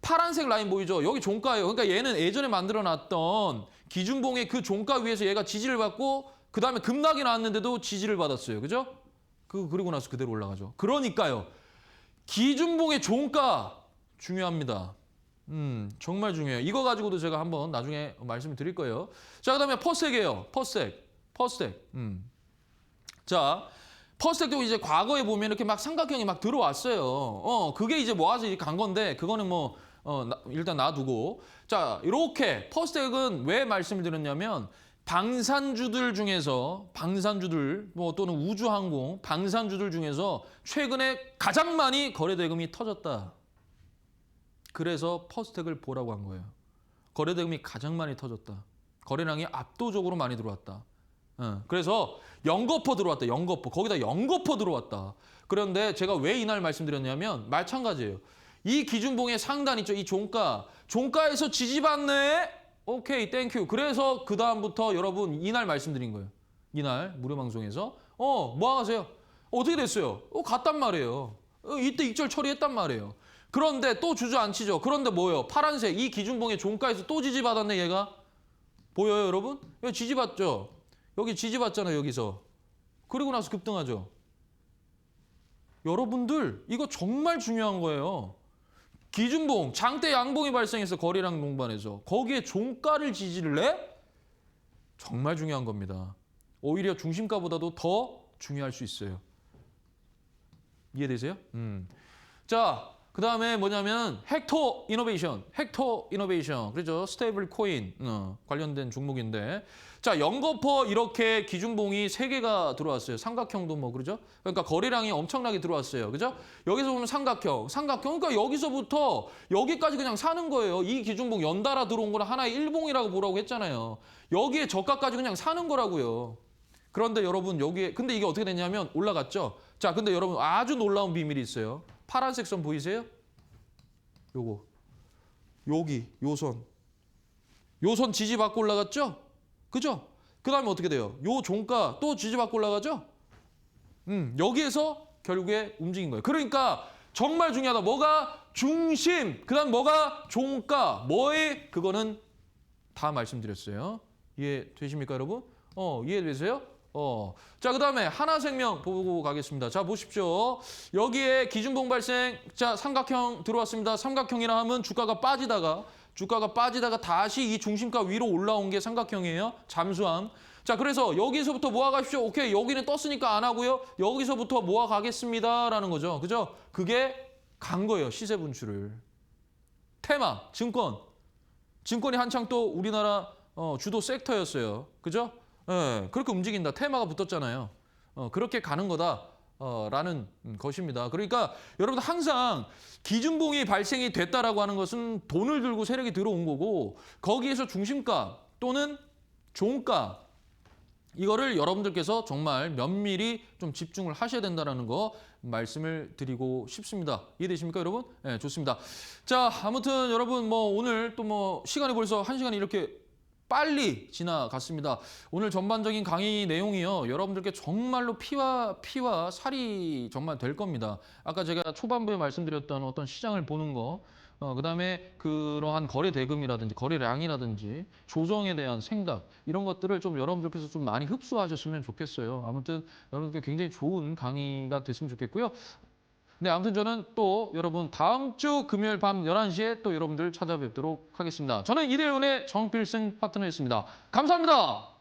파란색 라인 보이죠? 여기 종가예요. 그러니까 얘는 예전에 만들어놨던 기준봉의 그 종가 위에서 얘가 지지를 받고 그다음에 급락이 나왔는데도 지지를 받았어요. 그죠? 그리고 나서 그대로 올라가죠. 그러니까요. 기준봉의 종가 중요합니다. 정말 중요해요. 이거 가지고도 제가 한번 나중에 말씀을 드릴 거예요. 자, 그다음에 퍼스텍이에요. 퍼스텍. 자, 퍼스텍도 이제 과거에 보면 이렇게 막 삼각형이 막 들어왔어요. 그게 이제 모아서 간 건데 그거는 뭐 일단 놔두고 자, 이렇게 퍼스텍은 왜 말씀을 드렸냐면 방산주들 중에서 뭐 또는 우주항공 방산주들 중에서 최근에 가장 많이 거래대금이 터졌다. 그래서 퍼스텍을 보라고 한 거예요. 거래대금이 가장 많이 터졌다. 거래량이 압도적으로 많이 들어왔다. 그래서 영거포 들어왔다. 영거포. 거기다 영거포 들어왔다. 그런데 제가 왜 이날 말씀드렸냐면 마찬가지예요. 이 기준봉의 상단 있죠. 이 종가에서 지지받네. 오케이, 땡큐. 그래서 그 다음부터 여러분 이날 말씀드린 거예요. 이날 무료 방송에서 뭐 하세요? 어떻게 됐어요? 갔단 말이에요. 이때 익절 처리했단 말이에요. 그런데 또 주저앉히죠. 그런데 뭐예요? 파란색 이 기준봉의 종가에서 또 지지받았네 얘가. 보여요 여러분? 여기 지지받죠? 여기 지지받잖아요 여기서. 그리고 나서 급등하죠. 여러분들 이거 정말 중요한 거예요. 기준봉, 장대 양봉이 발생해서 거래량 동반해서 거기에 종가를 지지를 내? 정말 중요한 겁니다. 오히려 중심가보다도 더 중요할 수 있어요. 이해되세요? 자, 그 다음에 뭐냐면 헥토 이노베이션. 그렇죠? 스테이블 코인 관련된 종목인데 자, 영거포 이렇게 기준봉이 3개가 들어왔어요. 삼각형도 뭐 그러죠? 그러니까 거래량이 엄청나게 들어왔어요. 그죠? 여기서 보면 삼각형. 그러니까 여기서부터 여기까지 그냥 사는 거예요. 이 기준봉 연달아 들어온 거는 하나의 일봉이라고 보라고 했잖아요. 여기에 저가까지 그냥 사는 거라고요. 그런데 여러분 여기에 근데 이게 어떻게 됐냐면 올라갔죠? 자, 근데 여러분 아주 놀라운 비밀이 있어요. 파란색 선 보이세요? 요거. 여기 요 선 지지받고 올라갔죠? 그죠? 그 다음에 어떻게 돼요? 요 종가 또 지지받고 올라가죠? 여기에서 결국에 움직인 거예요. 그러니까 정말 중요하다. 뭐가 중심, 그 다음 뭐가 종가, 뭐에 그거는 다 말씀드렸어요. 이해되십니까 여러분? 이해되세요? 자, 그 다음에 하나생명 보고 가겠습니다. 자, 보십시오. 여기에 기준봉 발생, 자, 삼각형 들어왔습니다. 삼각형이라 하면 주가가 빠지다가 다시 이 중심가 위로 올라온 게 삼각형이에요. 잠수함. 자, 그래서 여기서부터 모아가십시오. 오케이, 여기는 떴으니까 안 하고요. 여기서부터 모아가겠습니다라는 거죠. 그죠? 그게 간 거예요. 시세 분출을. 테마, 증권이 한창 또 우리나라 주도 섹터였어요. 그죠? 네, 그렇게 움직인다. 테마가 붙었잖아요. 그렇게 가는 거다. 라는 것입니다. 그러니까 여러분 항상 기준봉이 발생이 됐다라고 하는 것은 돈을 들고 세력이 들어온 거고 거기에서 중심가 또는 종가 이거를 여러분들께서 정말 면밀히 좀 집중을 하셔야 된다는 거 말씀을 드리고 싶습니다. 이해되십니까 여러분? 네, 좋습니다. 자, 아무튼 여러분 뭐 오늘 또 뭐 시간이 벌써 1시간이 이렇게 빨리 지나갔습니다. 오늘 전반적인 강의 내용이요. 여러분들께 정말로 피와 살이 정말 될 겁니다. 아까 제가 초반부에 말씀드렸던 어떤 시장을 보는 거, 그다음에 그러한 거래 대금이라든지 거래량이라든지 조정에 대한 생각 이런 것들을 좀 여러분들께서 좀 많이 흡수하셨으면 좋겠어요. 아무튼 여러분께 굉장히 좋은 강의가 됐으면 좋겠고요. 네, 아무튼 저는 또 여러분 다음 주 금요일 밤 11시에 또 여러분들 찾아뵙도록 하겠습니다. 저는 이대훈의 정필승 파트너였습니다. 감사합니다.